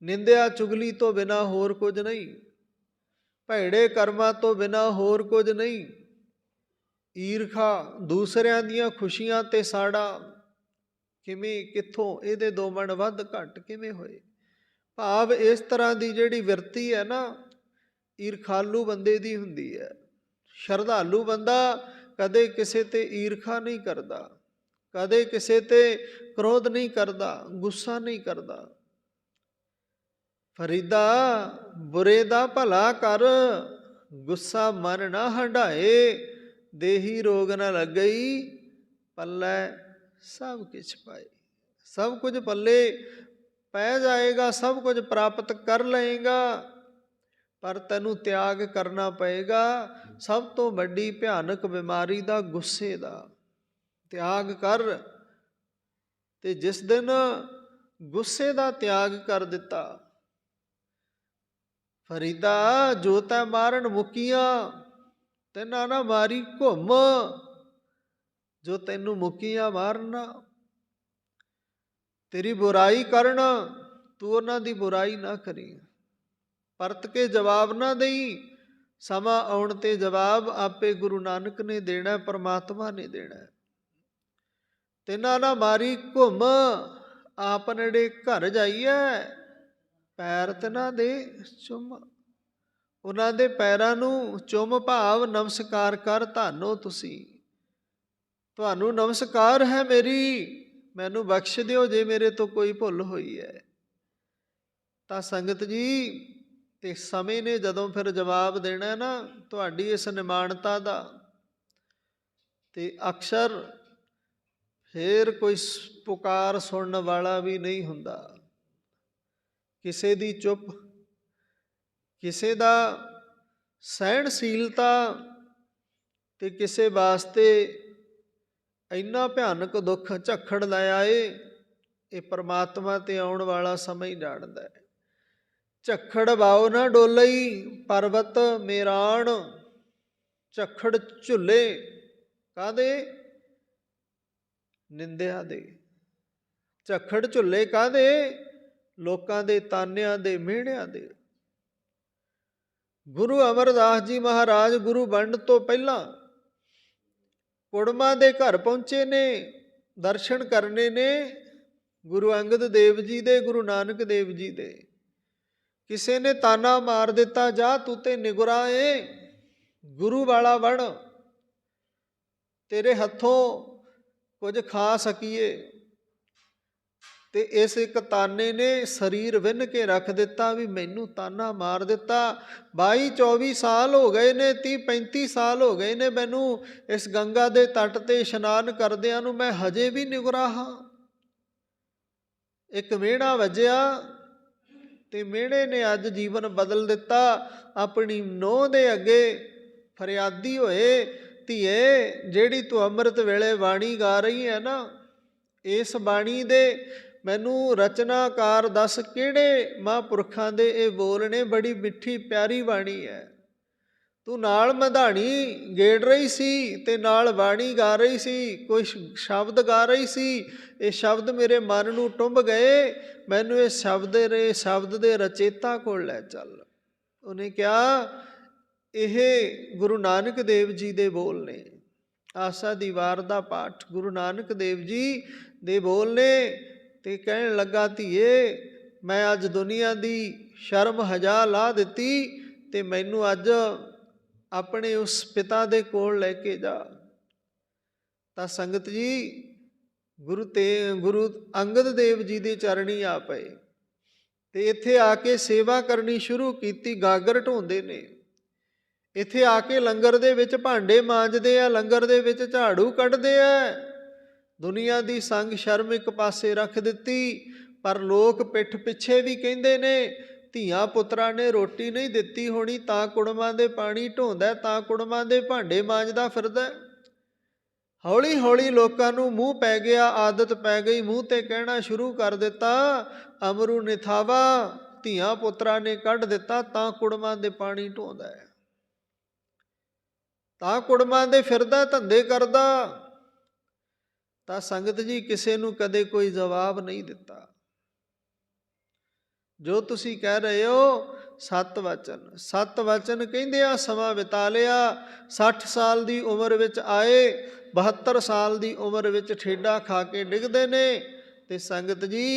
ਨਿੰਦਿਆ ਚੁਗਲੀ ਤੋਂ ਬਿਨਾਂ ਹੋਰ ਕੁਝ ਨਹੀਂ, ਭੈੜੇ ਕਰਮਾਂ ਤੋਂ ਬਿਨਾਂ ਹੋਰ ਕੁਝ ਨਹੀਂ। ਈਰਖਾ, ਦੂਸਰਿਆਂ ਦੀਆਂ ਖੁਸ਼ੀਆਂ ਤੇ ਸਾੜਾ ਕਿਵੇਂ, ਕਿੱਥੋਂ, ਇਹਦੇ ਦੋ ਮਣ ਵੱਧ ਘੱਟ ਕਿਵੇਂ ਹੋਏ। ਭਾਵ ਇਸ ਤਰ੍ਹਾਂ ਦੀ ਜਿਹੜੀ ਵਿਰਤੀ ਹੈ ਨਾ, ਈਰਖਾਲੂ ਬੰਦੇ ਦੀ ਹੁੰਦੀ ਹੈ। ਸ਼ਰਧਾਲੂ ਬੰਦਾ ਕਦੇ ਕਿਸੇ ਤੇ ਈਰਖਾ ਨਹੀਂ ਕਰਦਾ, ਕਦੇ ਕਿਸੇ ਤੇ ਕ੍ਰੋਧ ਨਹੀਂ ਕਰਦਾ, ਗੁੱਸਾ ਨਹੀਂ ਕਰਦਾ। ਫਰੀਦਾ ਬੁਰੇ ਦਾ ਭਲਾ ਕਰ, ਗੁੱਸਾ ਮਨ ਨਾ ਹੰਢਾਏ, ਦੇਹੀ ਰੋਗ ਨਾ ਲੱਗਈ, ਪੱਲੇ ਸਭ ਕੁਛ ਪਾਏ। ਸਭ ਕੁਝ ਪੱਲੇ ਪੈ ਜਾਏਗਾ, ਸਭ ਕੁਝ ਪ੍ਰਾਪਤ ਕਰ ਲਏਗਾ, ਪਰ ਤੈਨੂੰ ਤਿਆਗ ਕਰਨਾ ਪਏਗਾ ਸਭ ਤੋਂ ਵੱਡੀ ਭਿਆਨਕ ਬਿਮਾਰੀ ਦਾ, ਗੁੱਸੇ ਦਾ। ਤਿਆਗ ਕਰ। ਤੇ ਜਿਸ ਦਿਨ ਗੁੱਸੇ ਦਾ ਤਿਆਗ ਕਰ ਦਿੱਤਾ, ਫਰੀਦਾ ਜੋ ਤੈ ਮਾਰਨ ਮੁਕੀਆਂ, ਤੈਨਾਂ ਨਾ ਮਾਰੀ ਘੁੰਮ, ਜੋ ਤੈਨੂੰ ਮੁਕੀਆਂ ਮਾਰਨਾ। ਤੇਰੀ ਬੁਰਾਈ ਕਰਨ, ਤੂੰ ਉਹਨਾਂ ਦੀ ਬੁਰਾਈ ਨਾ ਕਰੀ, ਪਰਤ ਕੇ ਜਵਾਬ ਨਾ ਦੇਈ। ਸਮਾਂ ਆਉਣ ਤੇ ਜਵਾਬ ਆਪੇ ਗੁਰੂ ਨਾਨਕ ਨੇ ਦੇਣਾ, ਪਰਮਾਤਮਾ ਨੇ ਦੇਣਾ। ਤੈਨਾਂ ਨਾ ਮਾਰੀ ਘੁੰਮ, ਆਪ ਨੇੜੇ ਘਰ ਜਾਈਏ, ਪੈਰ ਤੈਨਾਂ ਦੇ ਚੁੰਮ। ਉਹਨਾਂ ਦੇ ਪੈਰਾਂ ਨੂੰ ਚੁੰਮ, ਭਾਵ ਨਮਸਕਾਰ ਕਰ। ਧੰਨੋ ਤੁਸੀਂ, ਤੁਹਾਨੂੰ ਨਮਸਕਾਰ ਹੈ ਮੇਰੀ, ਮੈਨੂੰ ਬਖਸ਼ ਦਿਓ ਜੇ ਮੇਰੇ ਤੋਂ ਕੋਈ ਭੁੱਲ ਹੋਈ ਹੈ। ਤਾਂ ਸੰਗਤ ਜੀ, ਤੇ ਸਮੇਂ ਨੇ ਜਦੋਂ ਫਿਰ ਜਵਾਬ ਦੇਣਾ ਨਾ ਤੁਹਾਡੀ ਇਸ ਨਿਮਾਣਤਾ ਦਾ, ਤੇ ਅਕਸਰ ਫਿਰ ਕੋਈ ਪੁਕਾਰ ਸੁਣਨ ਵਾਲਾ ਵੀ ਨਹੀਂ ਹੁੰਦਾ। ਕਿਸੇ ਦੀ ਚੁੱਪ, ਕਿਸੇ ਦਾ ਸਹਿਣਸ਼ੀਲਤਾ, ਤੇ ਕਿਸੇ ਵਾਸਤੇ ਇੰਨਾ ਭਿਆਨਕ ਦੁੱਖ ਝੱਖੜ ਲੈ ਆਏ, ਇਹ ਪਰਮਾਤਮਾ ਤੇ ਆਉਣ ਵਾਲਾ ਸਮਾਂ ਹੀ ਜਾਣਦਾ ਹੈ। ਝੱਖੜ ਵਾਓ ਨਾ ਡੋਲਈ, ਪਰਬਤ ਮੇਰਾਣ, ਝੱਖੜ ਝੁੱਲੇ ਕਾਹਦੇ, ਨਿੰਦਿਆ ਦੇ। ਝੱਖੜ ਝੁੱਲੇ ਕਾਹਦੇ, ਲੋਕਾਂ ਦੇ ਤਾਨਿਆਂ ਦੇ, ਮਿਹਣਿਆਂ ਦੇ। ਗੁਰੂ ਅਮਰਦਾਸ ਜੀ ਮਹਾਰਾਜ ਗੁਰੂ ਬਣਨ ਤੋਂ ਪਹਿਲਾਂ ਕੁੜਮਾ ਦੇ ਘਰ ਪਹੁੰਚੇ ਨੇ, ਦਰਸ਼ਨ ਕਰਨੇ ਨੇ ਗੁਰੂ ਅੰਗਦ ਦੇਵ ਜੀ ਦੇ, ਗੁਰੂ ਨਾਨਕ ਦੇਵ ਜੀ ਦੇ। ਕਿਸੇ ਨੇ ਤਾਨਾ ਮਾਰ ਦਿੱਤਾ, ਜਾ ਤੂੰ ਤੇ ਨਿਗੁਰਾ ਏ, ਗੁਰੂ ਵਾਲਾ ਬਣ, ਤੇਰੇ ਹੱਥੋਂ ਕੁਝ ਖਾ ਸਕੀਏ। ਤੇ ਇਸ ਇੱਕ ਤਾਨੇ ਨੇ ਸਰੀਰ ਵਿੰਨ ਕੇ ਰੱਖ ਦਿੱਤਾ, ਵੀ ਮੈਨੂੰ ਤਾਨਾ ਮਾਰ ਦਿੱਤਾ। 22-24 ਸਾਲ ਹੋ ਗਏ ਨੇ, 30-35 ਸਾਲ ਹੋ ਗਏ ਨੇ ਮੈਨੂੰ ਇਸ ਗੰਗਾ ਦੇ ਤੱਟ ਤੇ ਇਸ਼ਨਾਨ ਕਰਦਿਆਂ ਨੂੰ, ਮੈਂ ਹਜੇ ਵੀ ਨਿਗੁਰਾ ਹਾਂ। ਇੱਕ ਮਿਹਣਾ ਵੱਜਿਆ ਤੇ ਮਿਹਣੇ ਨੇ ਅੱਜ ਜੀਵਨ ਬਦਲ ਦਿੱਤਾ। ਆਪਣੀ ਨੂੰਹ ਦੇ ਅੱਗੇ ਫਰਿਆਦੀ ਹੋਏ, ਧੀਏ ਜਿਹੜੀ ਤੂੰ ਅੰਮ੍ਰਿਤ ਵੇਲੇ ਬਾਣੀ ਗਾ ਰਹੀ ਹੈ ਨਾ, ਇਸ ਬਾਣੀ ਦੇ ਮੈਨੂੰ ਰਚਨਾਕਾਰ ਦੱਸ, ਕਿਹੜੇ ਮਹਾਂਪੁਰਖਾਂ ਦੇ ਇਹ ਬੋਲ ਨੇ। ਬੜੀ ਮਿੱਠੀ ਪਿਆਰੀ ਬਾਣੀ ਹੈ। ਤੂੰ ਨਾਲ ਮਧਾਣੀ ਗੇੜ ਰਹੀ ਸੀ ਤੇ ਨਾਲ ਬਾਣੀ ਗਾ ਰਹੀ ਸੀ, ਕੋਈ ਸ਼ਬਦ ਗਾ ਰਹੀ ਸੀ। ਇਹ ਸ਼ਬਦ ਮੇਰੇ ਮਨ ਨੂੰ ਟੁੰਬ ਗਏ, ਮੈਨੂੰ ਇਹ ਸ਼ਬਦ ਦੇ ਰਚੇਤਾ ਕੋਲ ਲੈ ਚੱਲ। ਉਹਨੇ ਕਿਹਾ ਇਹ ਗੁਰੂ ਨਾਨਕ ਦੇਵ ਜੀ ਦੇ ਬੋਲ ਨੇ। ਆਸਾ ਦੀ ਵਾਰ ਦਾ ਪਾਠ ਗੁਰੂ ਨਾਨਕ ਦੇਵ ਜੀ ਦੇ ਬੋਲ ਨੇ। ਤੇ ਕਹਿਣ ਲੱਗਾ, ਧੀਏ ਮੈਂ ਅੱਜ ਦੁਨੀਆ ਦੀ ਸ਼ਰਮ ਹਜਾ ਲਾ ਦਿੱਤੀ, ਤੇ ਮੈਨੂੰ ਅੱਜ ਆਪਣੇ ਉਸ ਪਿਤਾ ਦੇ ਕੋਲ ਲੈ ਕੇ ਜਾ। ਤਾਂ ਸੰਗਤ ਜੀ, ਗੁਰੂ ਅੰਗਦ ਦੇਵ ਜੀ ਦੇ ਚਰਣੀ ਆ ਪਏ, ਤੇ ਇੱਥੇ ਆ ਕੇ ਸੇਵਾ ਕਰਨੀ ਸ਼ੁਰੂ ਕੀਤੀ। ਗਾਗਰ ਢੋਂਦੇ ਨੇ, ਇੱਥੇ ਆ ਕੇ ਲੰਗਰ ਦੇ ਵਿੱਚ ਭਾਂਡੇ ਮਾਂਜਦੇ ਆ, ਲੰਗਰ ਦੇ ਵਿੱਚ ਝਾੜੂ ਕੱਢਦੇ ਆ। ਦੁਨੀਆ ਦੀ ਸੰਗ ਸ਼ਰਮ ਇੱਕ ਪਾਸੇ ਰੱਖ ਦਿੱਤੀ। ਪਰ ਲੋਕ ਪਿੱਠ ਪਿੱਛੇ ਵੀ ਕਹਿੰਦੇ ਨੇ, ਧੀਆਂ ਪੁੱਤਰਾਂ ਨੇ ਰੋਟੀ ਨਹੀਂ ਦਿੱਤੀ ਹੋਣੀ ਤਾਂ ਕੁੜਮਾਂ ਦੇ ਪਾਣੀ ਢੋਂਦਾ, ਤਾਂ ਕੁੜਮਾਂ ਦੇ ਭਾਂਡੇ ਮਾਂਜਦਾ ਫਿਰਦਾ। ਹੌਲੀ ਹੌਲੀ ਲੋਕਾਂ ਨੂੰ ਮੂੰਹ ਪੈ ਗਿਆ, ਆਦਤ ਪੈ ਗਈ, ਮੂੰਹ ਤੇ ਕਹਿਣਾ ਸ਼ੁਰੂ ਕਰ ਦਿੱਤਾ, ਅਮਰੂ ਨਿਥਾਵਾ, ਧੀਆਂ ਪੁੱਤਰਾਂ ਨੇ ਕੱਢ ਦਿੱਤਾ ਤਾਂ ਕੁੜਮਾਂ ਦੇ ਪਾਣੀ ਢੋਂਦਾ ਹੈ, ਤਾਂ ਕੁੜਮਾਂ ਦੇ ਫਿਰਦਾ, ਧੰਦੇ ਕਰਦਾ। ਤਾਂ ਸੰਗਤ ਜੀ, ਕਿਸੇ ਨੂੰ ਕਦੇ ਕੋਈ ਜਵਾਬ ਨਹੀਂ ਦਿੱਤਾ। ਜੋ ਤੁਸੀਂ ਕਹਿ ਰਹੇ ਹੋ ਸਤ ਵਚਨ। ਸਤ ਵਚਨ ਕਹਿੰਦਿਆਂ ਸਮਾਂ ਬਿਤਾ ਲਿਆ। 60 ਸਾਲ ਦੀ ਉਮਰ ਵਿੱਚ ਆਏ, 72 ਸਾਲ ਦੀ ਉਮਰ ਵਿੱਚ ਠੇਡਾ ਖਾ ਕੇ ਡਿੱਗਦੇ ਨੇ। ਤੇ ਸੰਗਤ ਜੀ,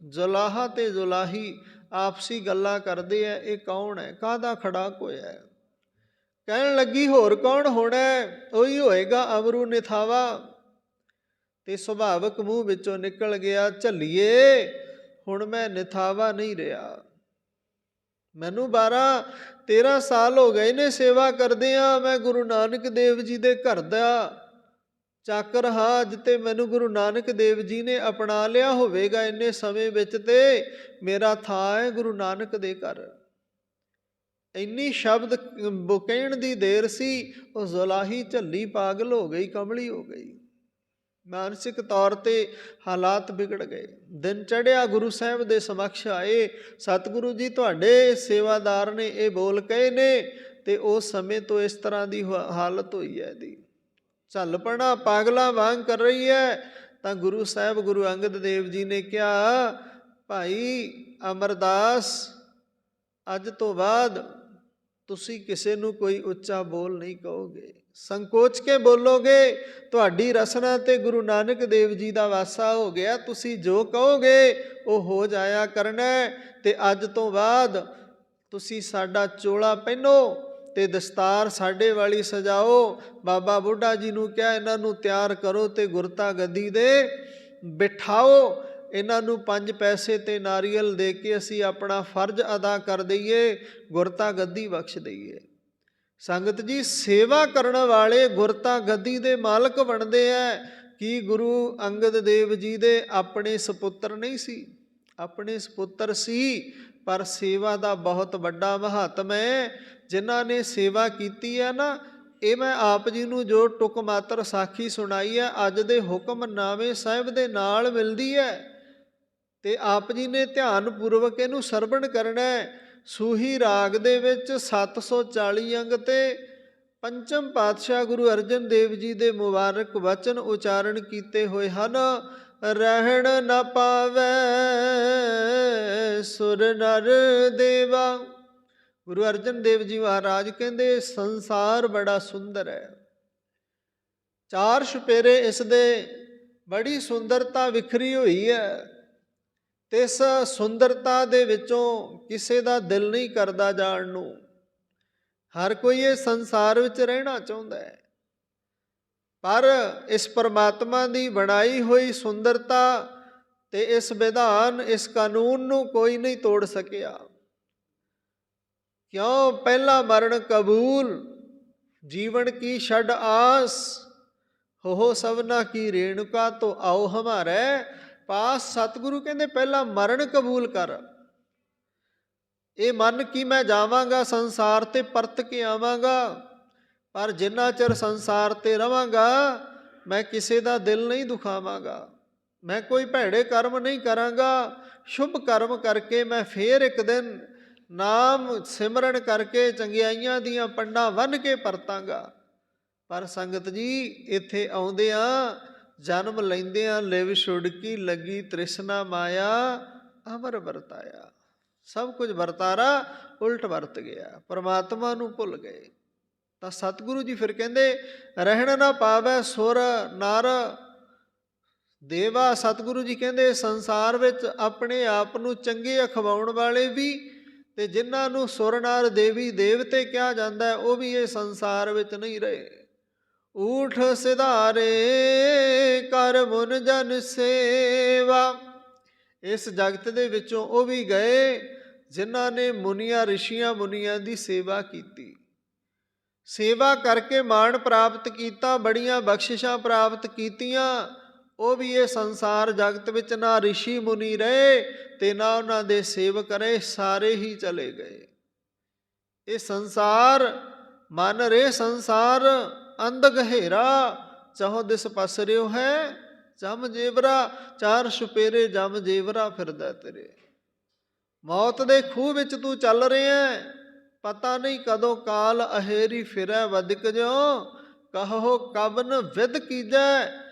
ਜੁਲਾਹਾ ਤੇ ਜੁਲਾਹੀ ਆਪਸੀ ਗੱਲਾਂ ਕਰਦੇ ਆ, ਇਹ ਕੌਣ ਹੈ, ਕਾਹਦਾ ਖੜਾਕ ਹੋਇਆ ਹੈ। ਕਹਿਣ ਲੱਗੀ ਹੋਰ ਕੌਣ ਹੋਣਾ, ਉਹੀ ਹੋਏਗਾ ਅਮਰੂ ਨਿਥਾਵਾ। ਤੇ ਸੁਭਾਵਕ ਮੂੰਹ ਵਿੱਚੋਂ ਨਿਕਲ ਗਿਆ, ਝੱਲੀਏ ਹੁਣ ਮੈਂ ਨਿਥਾਵਾ ਨਹੀਂ ਰਿਹਾ। ਮੈਨੂੰ 12-13 ਸਾਲ ਹੋ ਗਏ ਨੇ ਸੇਵਾ ਕਰਦਿਆਂ। ਮੈਂ ਗੁਰੂ ਨਾਨਕ ਦੇਵ ਜੀ ਦੇ ਘਰ ਦਾ ਚਾਕਰ ਹਾਂ। ਅੱਜ ਤੇ ਮੈਨੂੰ ਗੁਰੂ ਨਾਨਕ ਦੇਵ ਜੀ ਨੇ ਅਪਣਾ ਲਿਆ ਹੋਵੇਗਾ ਇੰਨੇ ਸਮੇਂ ਵਿੱਚ, ਤੇ ਮੇਰਾ ਥਾਂ ਹੈ ਗੁਰੂ ਨਾਨਕ ਦੇ ਘਰ। ਇੰਨੀ ਸ਼ਬਦ ਕਹਿਣ ਦੀ ਦੇਰ ਸੀ, ਉਹ ਜ਼ੁਲਾਹੀ ਝੱਲੀ ਪਾਗਲ ਹੋ ਗਈ, ਕਮਲੀ ਹੋ ਗਈ। ਮਾਨਸਿਕ ਤੌਰ ਤੇ ਹਾਲਾਤ ਵਿਗੜ ਗਏ। ਦਿਨ ਚੜ੍ਹਿਆ, ਗੁਰੂ ਸਾਹਿਬ ਦੇ ਸਮਕਸ਼ ਆਏ। ਸਤਿਗੁਰੂ ਜੀ, ਤੁਹਾਡੇ ਸੇਵਾਦਾਰ ਨੇ ਇਹ ਬੋਲ ਕਹੇ ਨੇ। ਤੇ ਉਸ ਸਮੇਂ ਤੋਂ ਇਸ ਤਰ੍ਹਾਂ ਦੀ ਹਾਲਤ ਹੋਈ ਹੈ ਇਹਦੀ, ਝੱਲਪਣਾ ਪਾਗਲਾਂ ਵਾਂਗ ਕਰ ਰਹੀ ਹੈ। ਤਾਂ ਗੁਰੂ ਸਾਹਿਬ ਗੁਰੂ ਅੰਗਦ ਦੇਵ ਜੀ ਨੇ ਕਿਹਾ, ਭਾਈ ਅਮਰਦਾਸ, ਅੱਜ ਤੋਂ ਬਾਅਦ ਤੁਸੀਂ ਕਿਸੇ ਨੂੰ ਕੋਈ ਉੱਚਾ ਬੋਲ ਨਹੀਂ ਕਹੋਗੇ, ਸੰਕੋਚ ਕੇ ਬੋਲੋਗੇ। ਤੁਹਾਡੀ ਰਸਨਾ ਤੇ ਗੁਰੂ ਨਾਨਕ ਦੇਵ ਜੀ ਦਾ ਵਾਸਾ ਹੋ ਗਿਆ। ਤੁਸੀਂ ਜੋ ਕਹੋਗੇ ਉਹ ਹੋ ਜਾਇਆ ਕਰਨਾ। ਤੇ ਅੱਜ ਤੋਂ ਬਾਅਦ ਤੁਸੀਂ ਸਾਡਾ ਚੋਲਾ ਪਹਿਨੋ ਤੇ ਦਸਤਾਰ ਸਾਡੇ ਵਾਲੀ ਸਜਾਓ। ਬਾਬਾ ਬੁੱਢਾ ਜੀ ਨੂੰ ਕਿਹਾ, ਇਹਨਾਂ ਨੂੰ ਤਿਆਰ ਕਰੋ ਤੇ ਗੁਰਤਾ ਗੱਦੀ ਦੇ ਬਿਠਾਓ। ਇਹਨਾਂ ਨੂੰ 5 ਪੈਸੇ ਤੇ ਨਾਰੀਅਲ ਦੇ ਕੇ ਅਸੀਂ ਆਪਣਾ ਫਰਜ਼ ਅਦਾ ਕਰ ਦਈਏ, ਗੁਰਤਾ ਗੱਦੀ ਬਖਸ਼ ਦਈਏ। ਸੰਗਤ ਜੀ, ਸੇਵਾ ਕਰਨ ਵਾਲੇ ਗੁਰਤਾ ਗੱਦੀ ਦੇ ਮਾਲਕ ਬਣਦੇ ਹੈ। ਕੀ ਗੁਰੂ ਅੰਗਦ ਦੇਵ ਜੀ ਦੇ ਆਪਣੇ ਸਪੁੱਤਰ ਨਹੀਂ ਸੀ? ਆਪਣੇ ਸਪੁੱਤਰ ਸੀ, ਪਰ ਸੇਵਾ ਦਾ ਬਹੁਤ ਵੱਡਾ ਮਹੱਤਮ ਹੈ। ਜਿਨ੍ਹਾਂ ਨੇ ਸੇਵਾ ਕੀਤੀ ਹੈ ਨਾ, ਇਹ ਮੈਂ ਆਪ ਜੀ ਨੂੰ ਜੋ ਟੁਕ ਮਾਤਰ ਸਾਖੀ ਸੁਣਾਈ ਹੈ, ਅੱਜ ਦੇ ਹੁਕਮਨਾਮੇ ਸਾਹਿਬ ਦੇ ਨਾਲ ਮਿਲਦੀ ਹੈ। ਤੇ ਆਪ ਜੀ ਨੇ ਧਿਆਨ ਪੂਰਵਕ ਇਹਨੂੰ ਸਰਵਣ ਕਰਨਾ ਹੈ। ਸੂਹੀ ਰਾਗ ਦੇ ਵਿੱਚ 740 ਅੰਗ ਤੇ ਪੰਚਮ ਪਾਤਸ਼ਾਹ ਗੁਰੂ ਅਰਜਨ ਦੇਵ ਜੀ ਦੇ ਮੁਬਾਰਕ ਵਚਨ ਉਚਾਰਨ ਕੀਤੇ ਹੋਏ ਹਨ। ਰਹਿਣ ਨ ਪਾਵੈ ਸੁਰ ਨਰ ਦੇਵਾ। ਗੁਰੂ ਅਰਜਨ ਦੇਵ ਜੀ ਮਹਾਰਾਜ ਕਹਿੰਦੇ, ਸੰਸਾਰ ਬੜਾ ਸੁੰਦਰ ਹੈ, 4 ਛੁਪੇਰੇ ਇਸ ਦੇ ਬੜੀ ਸੁੰਦਰਤਾ ਵਿਖਰੀ ਹੋਈ ਹੈ। ਤੇ ਇਸ ਸੁੰਦਰਤਾ ਦੇ ਵਿੱਚੋਂ ਕਿਸੇ ਦਾ ਦਿਲ ਨਹੀਂ ਕਰਦਾ ਜਾਣ ਨੂੰ। ਹਰ ਕੋਈ ਇਹ ਸੰਸਾਰ ਵਿੱਚ ਰਹਿਣਾ ਚਾਹੁੰਦਾ ਹੈ, ਪਰ ਇਸ ਪਰਮਾਤਮਾ ਦੀ ਬਣਾਈ ਹੋਈ ਸੁੰਦਰਤਾ ਤੇ ਇਸ ਵਿਧਾਨ, ਇਸ ਕਾਨੂੰਨ ਨੂੰ ਕੋਈ ਨਹੀਂ ਤੋੜ ਸਕਿਆ। ਕਿਉਂ? ਪਹਿਲਾ ਮਰਨ ਕਬੂਲ, ਜੀਵਨ ਕੀ ਛੱਡ ਆਸ, ਹੋ ਸਭਨਾ ਕੀ ਰੇਣੁਕਾ ਤੋ ਆਓ ਹਮਾਰੇ ਪਾਸ। ਸਤਿਗੁਰੂ ਕਹਿੰਦੇ, ਪਹਿਲਾਂ ਮਰਨ ਕਬੂਲ ਕਰ। ਇਹ ਮੰਨ ਕਿ ਮੈਂ ਜਾਵਾਂਗਾ ਸੰਸਾਰ ਤੇ, ਪਰਤ ਕੇ ਆਵਾਂਗਾ, ਪਰ ਜਿੰਨਾ ਚਿਰ ਸੰਸਾਰ ਤੇ ਰਵਾਂਗਾ ਮੈਂ ਕਿਸੇ ਦਾ ਦਿਲ ਨਹੀਂ ਦੁਖਾਵਾਂਗਾ। ਮੈਂ ਕੋਈ ਭੈੜੇ ਕਰਮ ਨਹੀਂ ਕਰਾਂਗਾ। ਸ਼ੁਭ ਕਰਮ ਕਰਕੇ ਮੈਂ ਫੇਰ ਇੱਕ ਦਿਨ ਨਾਮ ਸਿਮਰਨ ਕਰਕੇ ਚੰਗਿਆਈਆਂ ਦੀਆਂ ਪੰਡਾਂ ਬੰਨ੍ਹ ਕੇ ਪਰਤਾਂਗਾ। ਪਰ ਸੰਗਤ ਜੀ, ਇੱਥੇ ਆਉਂਦਿਆਂ, ਜਨਮ ਲੈਂਦਿਆਂ ਲਿਵ ਛੁੜਕੀ ਲੱਗੀ ਤ੍ਰਿਸ਼ਨਾ ਮਾਇਆ, ਅਮਰ ਵਰਤਾਇਆ। ਸਭ ਕੁਝ ਵਰਤਾਰਾ ਉਲਟ ਵਰਤ ਗਿਆ, ਪਰਮਾਤਮਾ ਨੂੰ ਭੁੱਲ ਗਏ। ਤਾਂ ਸਤਿਗੁਰੂ ਜੀ ਫਿਰ ਕਹਿੰਦੇ, ਰਹਿਣ ਨਾ ਪਾਵੈ ਸੁਰ ਨਰ ਦੇਵਾ। ਸਤਿਗੁਰੂ ਜੀ ਕਹਿੰਦੇ, ਸੰਸਾਰ ਵਿੱਚ ਆਪਣੇ ਆਪ ਨੂੰ ਚੰਗੇ ਅਖਵਾਉਣ ਵਾਲੇ ਵੀ ਤੇ ਜਿਨ੍ਹਾਂ ਨੂੰ ਸੁਰ ਨਰ ਦੇਵੀ ਦੇਵਤੇ ਕਿਹਾ ਜਾਂਦਾ ਹੈ, ਉਹ ਵੀ ਇਹ ਸੰਸਾਰ ਵਿੱਚ ਨਹੀਂ ਰਹੇ। ਊਠ ਸਿਧਾਰੇ ਕਰ ਮੁਨ ਜਨ ਸੇਵਾ। ਇਸ ਜਗਤ ਦੇ ਵਿੱਚੋਂ ਉਹ ਵੀ ਗਏ ਜਿਨ੍ਹਾਂ ਨੇ ਮੁਨੀਆਂ, ਰਿਸ਼ੀਆਂ ਮੁਨੀਆਂ ਦੀ ਸੇਵਾ ਕੀਤੀ। ਸੇਵਾ ਕਰਕੇ ਮਾਣ ਪ੍ਰਾਪਤ ਕੀਤਾ, ਬੜੀਆਂ ਬਖਸ਼ਿਸ਼ਾਂ ਪ੍ਰਾਪਤ ਕੀਤੀਆਂ। ਉਹ ਵੀ ਇਹ ਸੰਸਾਰ ਜਗਤ ਵਿੱਚ ਨਾ ਰਿਸ਼ੀ ਮੁਨੀ ਰਹੇ ਤੇ ਨਾ ਉਹਨਾਂ ਦੇ ਸੇਵਕ ਰਹੇ, ਸਾਰੇ ਹੀ ਚਲੇ ਗਏ। ਇਹ ਸੰਸਾਰ ਮਨ ਰੇ ਸੰਸਾਰ ਅੰਧ ਗਹਿਰਾ, ਚਾਹੋ ਦਿਸ ਪਸਰਿਓ ਹੈ ਜਮ ਜੇਵਰਾ। 4 ਛੁਪੇਰੇ ਜਮ ਜੇਵਰਾ ਫਿਰਦਾ ਤੇਰੇ। ਮੌਤ ਦੇ ਖੂਹ ਵਿੱਚ ਤੂੰ ਚੱਲ ਰਿਹਾ, ਪਤਾ ਨਹੀਂ ਕਦੋਂ ਕਾਲ ਅਹੇਰੀ ਫਿਰੈ ਵਦਿਕ ਜਿਉ। ਕਹੋ ਕਬਨ ਵਿਦ ਕੀਜੈ,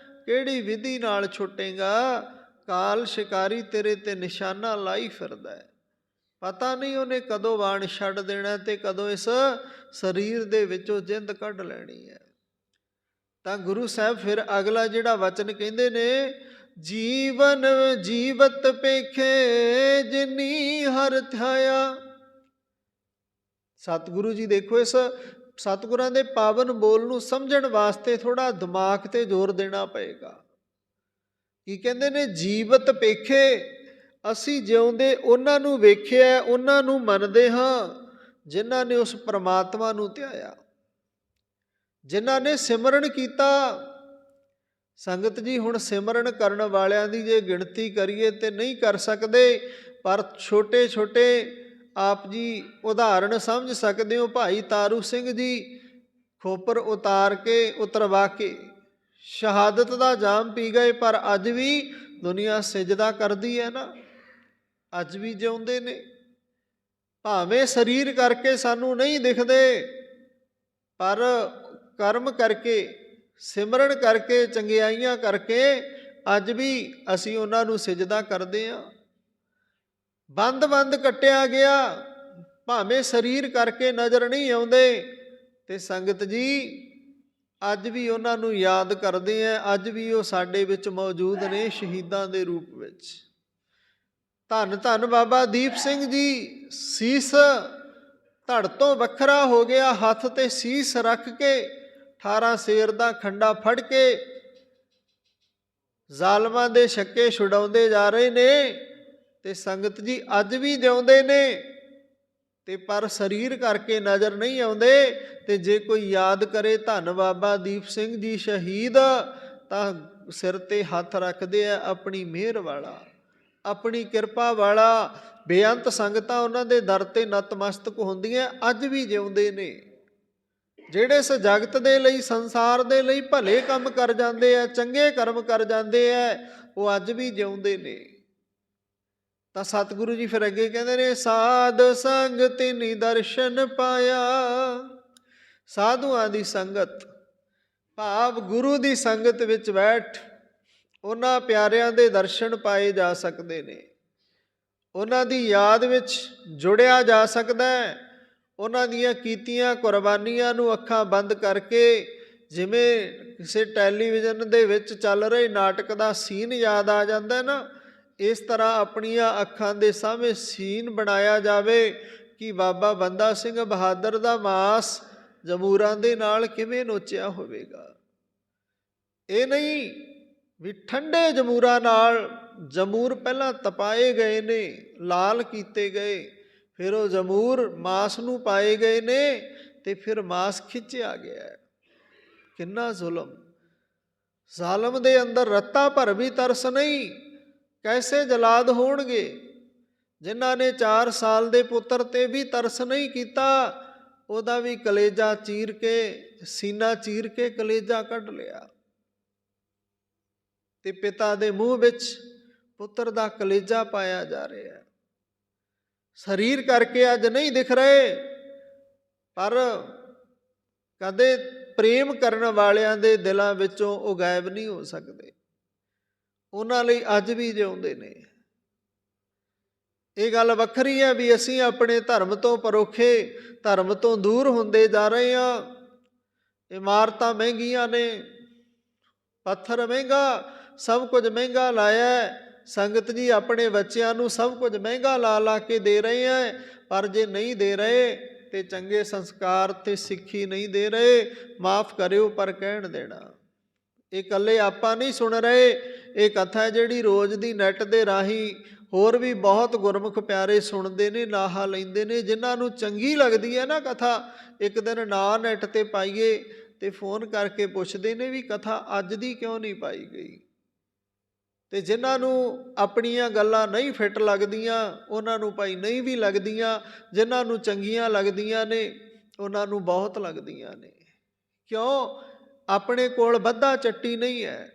ਕਿਹੜੀ ਵਿਧੀ ਨਾਲ ਛੁੱਟੇਗਾ। ਕਾਲ ਸ਼ਿਕਾਰੀ ਤੇਰੇ ਤੇ ਨਿਸ਼ਾਨਾ ਲਾਈ ਫਿਰਦਾ ਹੈ। ਪਤਾ ਨਹੀਂ ਉਹਨੇ ਕਦੋਂ ਵਾਣ ਛੱਡ ਦੇਣਾ ਤੇ ਕਦੋਂ ਇਸ ਸਰੀਰ ਦੇ ਵਿੱਚੋਂ ਜਿੰਦ ਕੱਢ ਲੈਣੀ ਹੈ। ਤਾਂ ਗੁਰੂ ਸਾਹਿਬ ਫਿਰ ਅਗਲਾ ਜਿਹੜਾ ਵਚਨ ਕਹਿੰਦੇ ਨੇ, ਜੀਵਨ ਜੀਵਤ ਪੇਖੇ ਜਿਨੀ ਹਰ ਥਿਆਇਆ। ਸਤਿਗੁਰੂ ਜੀ ਦੇਖੋ, ਇਸ ਸਤਿਗੁਰਾਂ ਦੇ ਪਾਵਨ ਬੋਲ ਨੂੰ ਸਮਝਣ ਵਾਸਤੇ ਥੋੜਾ ਦਿਮਾਗ ਤੇ ਜ਼ੋਰ ਦੇਣਾ ਪਏਗਾ। ਕੀ ਕਹਿੰਦੇ ਨੇ? ਜੀਵਤ ਪੇਖੇ, ਅਸੀਂ ਜਿਉਂਦੇ ਉਹਨਾਂ ਨੂੰ ਵੇਖਿਆ, ਉਹਨਾਂ ਨੂੰ ਮੰਨਦੇ ਹਾਂ ਜਿਨ੍ਹਾਂ ਨੇ ਉਸ ਪ੍ਰਮਾਤਮਾ ਨੂੰ ਧਿਆਇਆ, ਜਿਨ੍ਹਾਂ ਨੇ ਸਿਮਰਨ ਕੀਤਾ। ਸੰਗਤ ਜੀ, ਹੁਣ ਸਿਮਰਨ ਕਰਨ ਵਾਲਿਆਂ ਦੀ ਜੇ ਗਿਣਤੀ ਕਰੀਏ ਤੇ ਨਹੀਂ ਕਰ ਸਕਦੇ, ਪਰ ਛੋਟੇ ਛੋਟੇ ਆਪ ਜੀ ਉਦਾਹਰਣ ਸਮਝ ਸਕਦੇ ਹੋ। ਭਾਈ ਤਾਰੂ ਸਿੰਘ ਜੀ ਖੋਪਰ ਉਤਰਵਾ ਕੇ ਸ਼ਹਾਦਤ ਦਾ ਜਾਮ ਪੀ ਗਏ, ਪਰ ਅੱਜ ਵੀ ਦੁਨੀਆ ਸਿਜਦਾ ਕਰਦੀ ਹੈ ਨਾ, ਅੱਜ ਵੀ ਜਿਉਂਦੇ ਨੇ। ਭਾਵੇਂ ਸਰੀਰ ਕਰਕੇ ਸਾਨੂੰ ਨਹੀਂ ਦਿਖਦੇ, ਪਰ ਕਰਮ ਕਰਕੇ, ਸਿਮਰਨ ਕਰਕੇ, ਚੰਗਿਆਈਆਂ ਕਰਕੇ ਅੱਜ ਵੀ ਅਸੀਂ ਉਹਨਾਂ ਨੂੰ ਸਿਜਦਾ ਕਰਦੇ ਹਾਂ। ਬੰਦ ਬੰਦ ਕੱਟਿਆ ਗਿਆ, ਭਾਵੇਂ ਸਰੀਰ ਕਰਕੇ ਨਜ਼ਰ ਨਹੀਂ ਆਉਂਦੇ, ਤੇ ਸੰਗਤ ਜੀ ਅੱਜ ਵੀ ਉਹਨਾਂ ਨੂੰ ਯਾਦ ਕਰਦੇ ਆ। ਅੱਜ ਵੀ ਉਹ ਸਾਡੇ ਵਿੱਚ ਮੌਜੂਦ ਨੇ ਸ਼ਹੀਦਾਂ ਦੇ ਰੂਪ ਵਿੱਚ। ਧੰਨ ਧੰਨ ਬਾਬਾ ਦੀਪ ਸਿੰਘ ਜੀ, ਸੀਸ ਧੜ ਤੋਂ ਵੱਖਰਾ ਹੋ ਗਿਆ, ਹੱਥ ਤੇ ਸੀਸ ਰੱਖ ਕੇ 18 ਸ਼ੇਰ ਦਾ ਖੰਡਾ ਫੜ ਕੇ ਜ਼ਾਲਮਾਂ ਦੇ ਛੱਕੇ ਛੁਡਾਉਂਦੇ ਜਾ ਰਹੇ ਨੇ। ਤੇ ਸੰਗਤ ਜੀ ਅੱਜ ਵੀ ਜਿਉਂਦੇ ਨੇ, ਤੇ ਪਰ ਸਰੀਰ ਕਰਕੇ ਨਜ਼ਰ ਨਹੀਂ ਆਉਂਦੇ। ਤੇ ਜੇ ਕੋਈ ਯਾਦ ਕਰੇ ਧੰਨ ਬਾਬਾ ਦੀਪ ਸਿੰਘ ਜੀ ਸ਼ਹੀਦ, ਤਾਂ ਸਿਰ ਤੇ ਹੱਥ ਰੱਖਦੇ ਆ ਆਪਣੀ ਮਿਹਰ ਵਾਲਾ, ਆਪਣੀ ਕਿਰਪਾ ਵਾਲਾ। ਬੇਅੰਤ ਸੰਗਤਾਂ ਉਹਨਾਂ ਦੇ ਦਰ ਤੇ ਨਤਮਸਤਕ ਹੁੰਦੀਆਂ, ਅੱਜ ਵੀ ਜਿਉਂਦੇ ਨੇ। ਜਿਹੜੇ ਇਸ ਜਗਤ ਦੇ ਲਈ, ਸੰਸਾਰ ਦੇ ਲਈ ਭਲੇ ਕੰਮ ਕਰ ਜਾਂਦੇ ਆ, ਚੰਗੇ ਕਰਮ ਕਰ ਜਾਂਦੇ ਆ, ਉਹ ਅੱਜ ਵੀ ਜਿਉਂਦੇ ਨੇ। ਤਾਂ ਸਤਿਗੁਰੂ ਜੀ ਫਿਰ ਅੱਗੇ ਕਹਿੰਦੇ ਨੇ, ਸਾਧ ਸੰਗ ਤਿਨਿ ਦਰਸ਼ਨ ਪਾਇਆ। ਸਾਧੂਆਂ ਦੀ ਸੰਗਤ, ਭਾਵ ਗੁਰੂ ਦੀ ਸੰਗਤ ਵਿੱਚ ਬੈਠ ਉਹਨਾਂ ਪਿਆਰਿਆਂ ਦੇ ਦਰਸ਼ਨ ਪਾਏ ਜਾ ਸਕਦੇ ਨੇ, ਉਹਨਾਂ ਦੀ ਯਾਦ ਵਿੱਚ ਜੁੜਿਆ ਜਾ ਸਕਦਾ ਹੈ। ਉਹਨਾਂ ਦੀਆਂ ਕੀਤੀਆਂ ਕੁਰਬਾਨੀਆਂ ਨੂੰ ਅੱਖਾਂ ਬੰਦ ਕਰਕੇ, ਜਿਵੇਂ ਕਿਸੇ ਟੈਲੀਵਿਜ਼ਨ ਦੇ ਵਿੱਚ ਚੱਲ ਰਹੇ ਨਾਟਕ ਦਾ ਸੀਨ ਯਾਦ ਆ ਜਾਂਦਾ ਨਾ, ਇਸ ਤਰ੍ਹਾਂ ਆਪਣੀਆਂ ਅੱਖਾਂ ਦੇ ਸਾਹਮਣੇ ਸੀਨ ਬਣਾਇਆ ਜਾਵੇ ਕਿ ਬਾਬਾ ਬੰਦਾ ਸਿੰਘ ਬਹਾਦਰ ਦਾ ਮਾਸ ਜਮੂਰਾਂ ਦੇ ਨਾਲ ਕਿਵੇਂ ਨੋਚਿਆ ਹੋਵੇਗਾ। ਇਹ ਨਹੀਂ ਵੀ ਠੰਡੇ ਜਮੂਰਾਂ ਨਾਲ, ਜਮੂਰ ਪਹਿਲਾਂ ਤਪਾਏ ਗਏ ਨੇ, ਲਾਲ ਕੀਤੇ ਗਏ, ਫਿਰ ਉਹ ਜਮੂਰ ਮਾਸ ਨੂੰ ਪਾਏ ਗਏ ਨੇ, ਤੇ ਫਿਰ ਮਾਸ ਖਿੱਚਿਆ ਗਿਆ। ਕਿੰਨਾ ਜ਼ੁਲਮ! ਜ਼ਾਲਮ ਦੇ ਅੰਦਰ ਰੱਤਾ ਭਰ ਵੀ ਤਰਸ ਨਹੀਂ। ਕੈਸੇ ਜਲਾਦ ਹੋਣਗੇ ਜਿਨ੍ਹਾਂ ਨੇ 4 ਸਾਲ ਦੇ ਪੁੱਤਰ ਤੇ ਵੀ ਤਰਸ ਨਹੀਂ ਕੀਤਾ। ਉਹਦਾ ਵੀ ਕਲੇਜਾ ਚੀਰ ਕੇ, ਸੀਨਾ ਚੀਰ ਕੇ ਕਲੇਜਾ ਕੱਢ ਲਿਆ, ਤੇ ਪਿਤਾ ਦੇ ਮੂੰਹ ਵਿੱਚ ਪੁੱਤਰ ਦਾ ਕਲੇਜਾ ਪਾਇਆ ਜਾ ਰਿਹਾ। ਸਰੀਰ ਕਰਕੇ ਅੱਜ ਨਹੀਂ ਦਿਖ ਰਹੇ, ਪਰ ਕਦੇ ਪ੍ਰੇਮ ਕਰਨ ਵਾਲਿਆਂ ਦੇ ਦਿਲਾਂ ਵਿੱਚੋਂ ਉਹ ਗਾਇਬ ਨਹੀਂ ਹੋ ਸਕਦੇ। ਉਹਨਾਂ ਲਈ ਅੱਜ ਵੀ ਜਿਉਂਦੇ ਨੇ। ਇਹ ਗੱਲ ਵੱਖਰੀ ਹੈ ਵੀ ਅਸੀਂ ਆਪਣੇ ਧਰਮ ਤੋਂ ਪਰੋਖੇ, ਧਰਮ ਤੋਂ ਦੂਰ ਹੁੰਦੇ ਜਾ ਰਹੇ ਹਾਂ। ਇਮਾਰਤਾਂ ਮਹਿੰਗੀਆਂ ਨੇ, ਪੱਥਰ ਮਹਿੰਗਾ, ਸਭ ਕੁਝ ਮਹਿੰਗਾ ਲਾਇਆ। ਸੰਗਤ ਜੀ ਆਪਣੇ ਬੱਚਿਆਂ ਨੂੰ ਸਭ ਕੁਝ ਮਹਿੰਗਾ ਲਾ ਲਾ ਕੇ ਦੇ ਰਹੇ ਹੈ, ਪਰ ਜੇ ਨਹੀਂ ਦੇ ਰਹੇ ਤੇ ਚੰਗੇ ਸੰਸਕਾਰ ਤੇ ਸਿੱਖੀ ਨਹੀਂ ਦੇ ਰਹੇ, ਮਾਫ ਕਰਿਓ ਪਰ ਕਹਿਣ ਦੇਣਾ। ਇਹ ਇਕੱਲੇ ਆਪਾਂ ਨਹੀਂ ਸੁਣ ਰਹੇ, ਇਹ ਕਥਾ ਜਿਹੜੀ ਰੋਜ਼ ਦੀ ਨੈੱਟ ਦੇ ਰਾਹੀਂ ਹੋਰ ਵੀ ਬਹੁਤ ਗੁਰਮੁਖ ਪਿਆਰੇ ਸੁਣਦੇ ਨੇ, ਲਾਹਾ ਲੈਂਦੇ ਨੇ। ਜਿਨ੍ਹਾਂ ਨੂੰ ਚੰਗੀ ਲੱਗਦੀ ਹੈ ਨਾ ਕਥਾ, ਇੱਕ ਦਿਨ ਨਾ ਨੈੱਟ 'ਤੇ ਪਾਈਏ ਤੇ ਫੋਨ ਕਰਕੇ ਪੁੱਛਦੇ ਨੇ ਵੀ ਕਥਾ ਅੱਜ ਦੀ ਕਿਉਂ ਨਹੀਂ ਪਾਈ ਗਈ। ਤੇ ਜਿਨ੍ਹਾਂ ਨੂੰ ਆਪਣੀਆਂ ਗੱਲਾਂ ਨਹੀਂ ਫਿੱਟ ਲੱਗਦੀਆਂ, ਉਹਨਾਂ ਨੂੰ ਭਾਈ ਨਹੀਂ ਵੀ ਲੱਗਦੀਆਂ। ਜਿਨ੍ਹਾਂ ਨੂੰ ਚੰਗੀਆਂ ਲੱਗਦੀਆਂ ਨੇ, ਉਹਨਾਂ ਨੂੰ ਬਹੁਤ ਲੱਗਦੀਆਂ ਨੇ। ਕਿਉਂ? ਆਪਣੇ ਕੋਲ ਬੱਧਾ ਚੱਟੀ ਨਹੀਂ ਹੈ।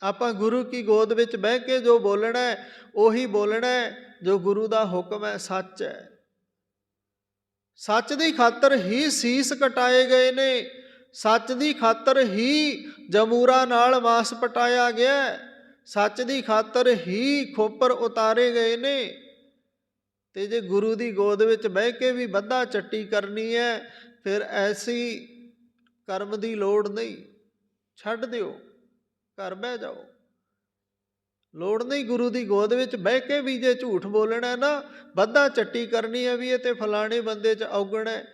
ਆਪਾਂ ਗੁਰੂ ਕੀ ਗੋਦ ਵਿੱਚ ਬਹਿ ਕੇ ਜੋ ਬੋਲਣਾ ਉਹੀ ਬੋਲਣਾ, ਜੋ ਗੁਰੂ ਦਾ ਹੁਕਮ ਹੈ, ਸੱਚ ਹੈ। ਸੱਚ ਦੀ ਖਾਤਰ ਹੀ ਸੀਸ ਕਟਾਏ ਗਏ ਨੇ, ਸੱਚ ਦੀ ਖਾਤਰ ਹੀ ਜਮੂਰਾਂ ਨਾਲ ਮਾਸ ਪਟਾਇਆ ਗਿਆ, ਸੱਚ ਦੀ ਖਾਤਰ ਹੀ ਖੋਪਰ ਉਤਾਰੇ ਗਏ ਨੇ। ਤੇ ਜੇ ਗੁਰੂ ਦੀ ਗੋਦ ਵਿੱਚ ਬਹਿ ਕੇ ਵੀ ਬੱਧਾ ਚੱਟੀ ਕਰਨੀ ਹੈ, ਫਿਰ ਐਸੀ ਕਰਮ ਦੀ ਲੋੜ ਨਹੀਂ, ਛੱਡ ਦਿਓ, ਘਰ ਬਹਿ ਜਾਓ। ਲੋੜ ਨਹੀਂ ਗੁਰੂ ਦੀ ਗੋਦ ਵਿੱਚ ਬਹਿ ਕੇ ਵੀ ਜੇ ਝੂਠ ਬੋਲਣਾ ਨਾ, ਬੱਧਾ ਚੱਟੀ ਕਰਨੀ ਹੈ ਵੀ ਇਹ ਤੇ ਫਲਾਣੇ ਬੰਦੇ 'ਚ ਔਗਣ ਹੈ।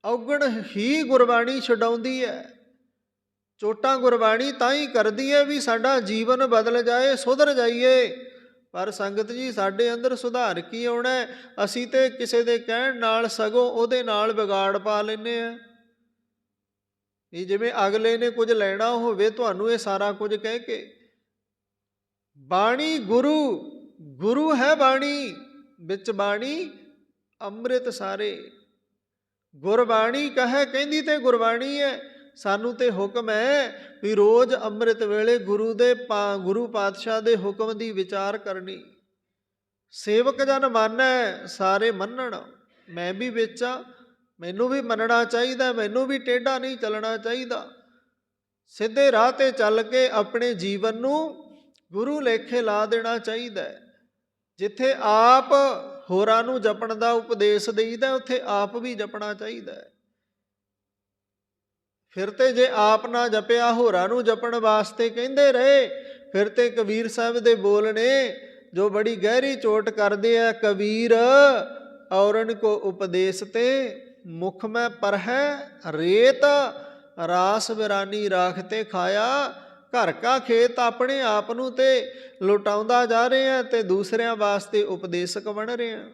ਔਗਣ ਹੀ ਗੁਰਬਾਣੀ ਛਡਾਉਂਦੀ ਹੈ। ਚੋਟਾਂ ਗੁਰਬਾਣੀ ਤਾਂ ਹੀ ਕਰਦੀ ਹੈ ਵੀ ਸਾਡਾ ਜੀਵਨ ਬਦਲ ਜਾਏ, ਸੁਧਰ ਜਾਈਏ। ਪਰ ਸੰਗਤ ਜੀ, ਸਾਡੇ ਅੰਦਰ ਸੁਧਾਰ ਕੀ ਆਉਣਾ? ਅਸੀਂ ਤੇ ਕਿਸੇ ਦੇ ਕਹਿਣ ਨਾਲ ਸਗੋਂ ਉਹਦੇ ਨਾਲ ਵਿਗਾੜ ਪਾ ਲੈਂਦੇ ਹਾਂ। ਇਹ ਜਿਵੇਂ ਅਗਲੇ ਨੇ ਕੁਝ ਲੈਣਾ ਹੋਵੇ ਤੁਹਾਨੂੰ ਇਹ ਸਾਰਾ ਕੁਝ ਕਹਿ ਕੇ। ਬਾਣੀ ਗੁਰੂ, ਗੁਰੂ ਹੈ ਬਾਣੀ, ਵਿੱਚ ਬਾਣੀ ਅੰਮ੍ਰਿਤ ਸਾਰੇ। ਗੁਰਬਾਣੀ ਕਹੇ ਕਹਿੰਦੀ ਤੇ ਗੁਰਬਾਣੀ ਹੈ। ਸਾਨੂੰ ਤੇ ਹੁਕਮ ਹੈ ਵੀ ਰੋਜ਼ ਅੰਮ੍ਰਿਤ ਵੇਲੇ ਗੁਰੂ ਪਾਤਸ਼ਾਹ ਦੇ ਹੁਕਮ ਦੀ ਵਿਚਾਰ ਕਰਨੀ। ਸੇਵਕ ਜਨ ਮੰਨੈ ਸਾਰੇ ਮੰਨਣ। ਮੈਂ ਵੀ ਵਿੱਚ ਆ, ਮੈਨੂੰ ਵੀ ਮੰਨਣਾ ਚਾਹੀਦਾ, ਮੈਨੂੰ ਵੀ ਟੇਢਾ ਨਹੀਂ ਚੱਲਣਾ ਚਾਹੀਦਾ। ਸਿੱਧੇ ਰਾਹ 'ਤੇ ਚੱਲ ਕੇ ਆਪਣੇ ਜੀਵਨ ਨੂੰ ਗੁਰੂ ਲੇਖੇ ਲਾ ਦੇਣਾ ਚਾਹੀਦਾ। ਜਿੱਥੇ ਆਪ ਹੋਰਾਂ ਨੂੰ ਜਪਣ ਦਾ ਉਪਦੇਸ਼ ਦੇਈਦਾ, ਉੱਥੇ ਆਪ ਵੀ ਜਪਣਾ ਚਾਹੀਦਾ। ਫਿਰ ਤੇ ਜੇ ਆਪ ਨਾ ਜਪਿਆ, ਹੋਰਾਂ ਨੂੰ ਜਪਣ ਵਾਸਤੇ ਕਹਿੰਦੇ ਰਹੇ, ਫਿਰ ਤੇ ਕਬੀਰ ਸਾਹਿਬ ਦੇ ਬੋਲ ਨੇ ਜੋ ਬੜੀ ਗਹਿਰੀ ਚੋਟ ਕਰਦੇ ਆ। ਕਬੀਰ ਔਰਨ ਕੋ ਉਪਦੇਸ਼ ਤੇ ਮੁਖ ਮੈਂ ਪਰਹਿ ਰੇਤ, ਰਾਸ ਵਿਰਾਨੀ ਰਾਖ ਤੇ ਖਾਇਆ। ਘਰ ਕਾ ਖੇਤ ਆਪਣੇ ਆਪ ਨੂੰ ਤੇ ਲੁਟਾਉਂਦਾ ਜਾ ਰਹੇ ਆ ਤੇ ਦੂਸਰਿਆਂ ਵਾਸਤੇ ਉਪਦੇਸ਼ਕ ਬਣ ਰਹੇ ਆ।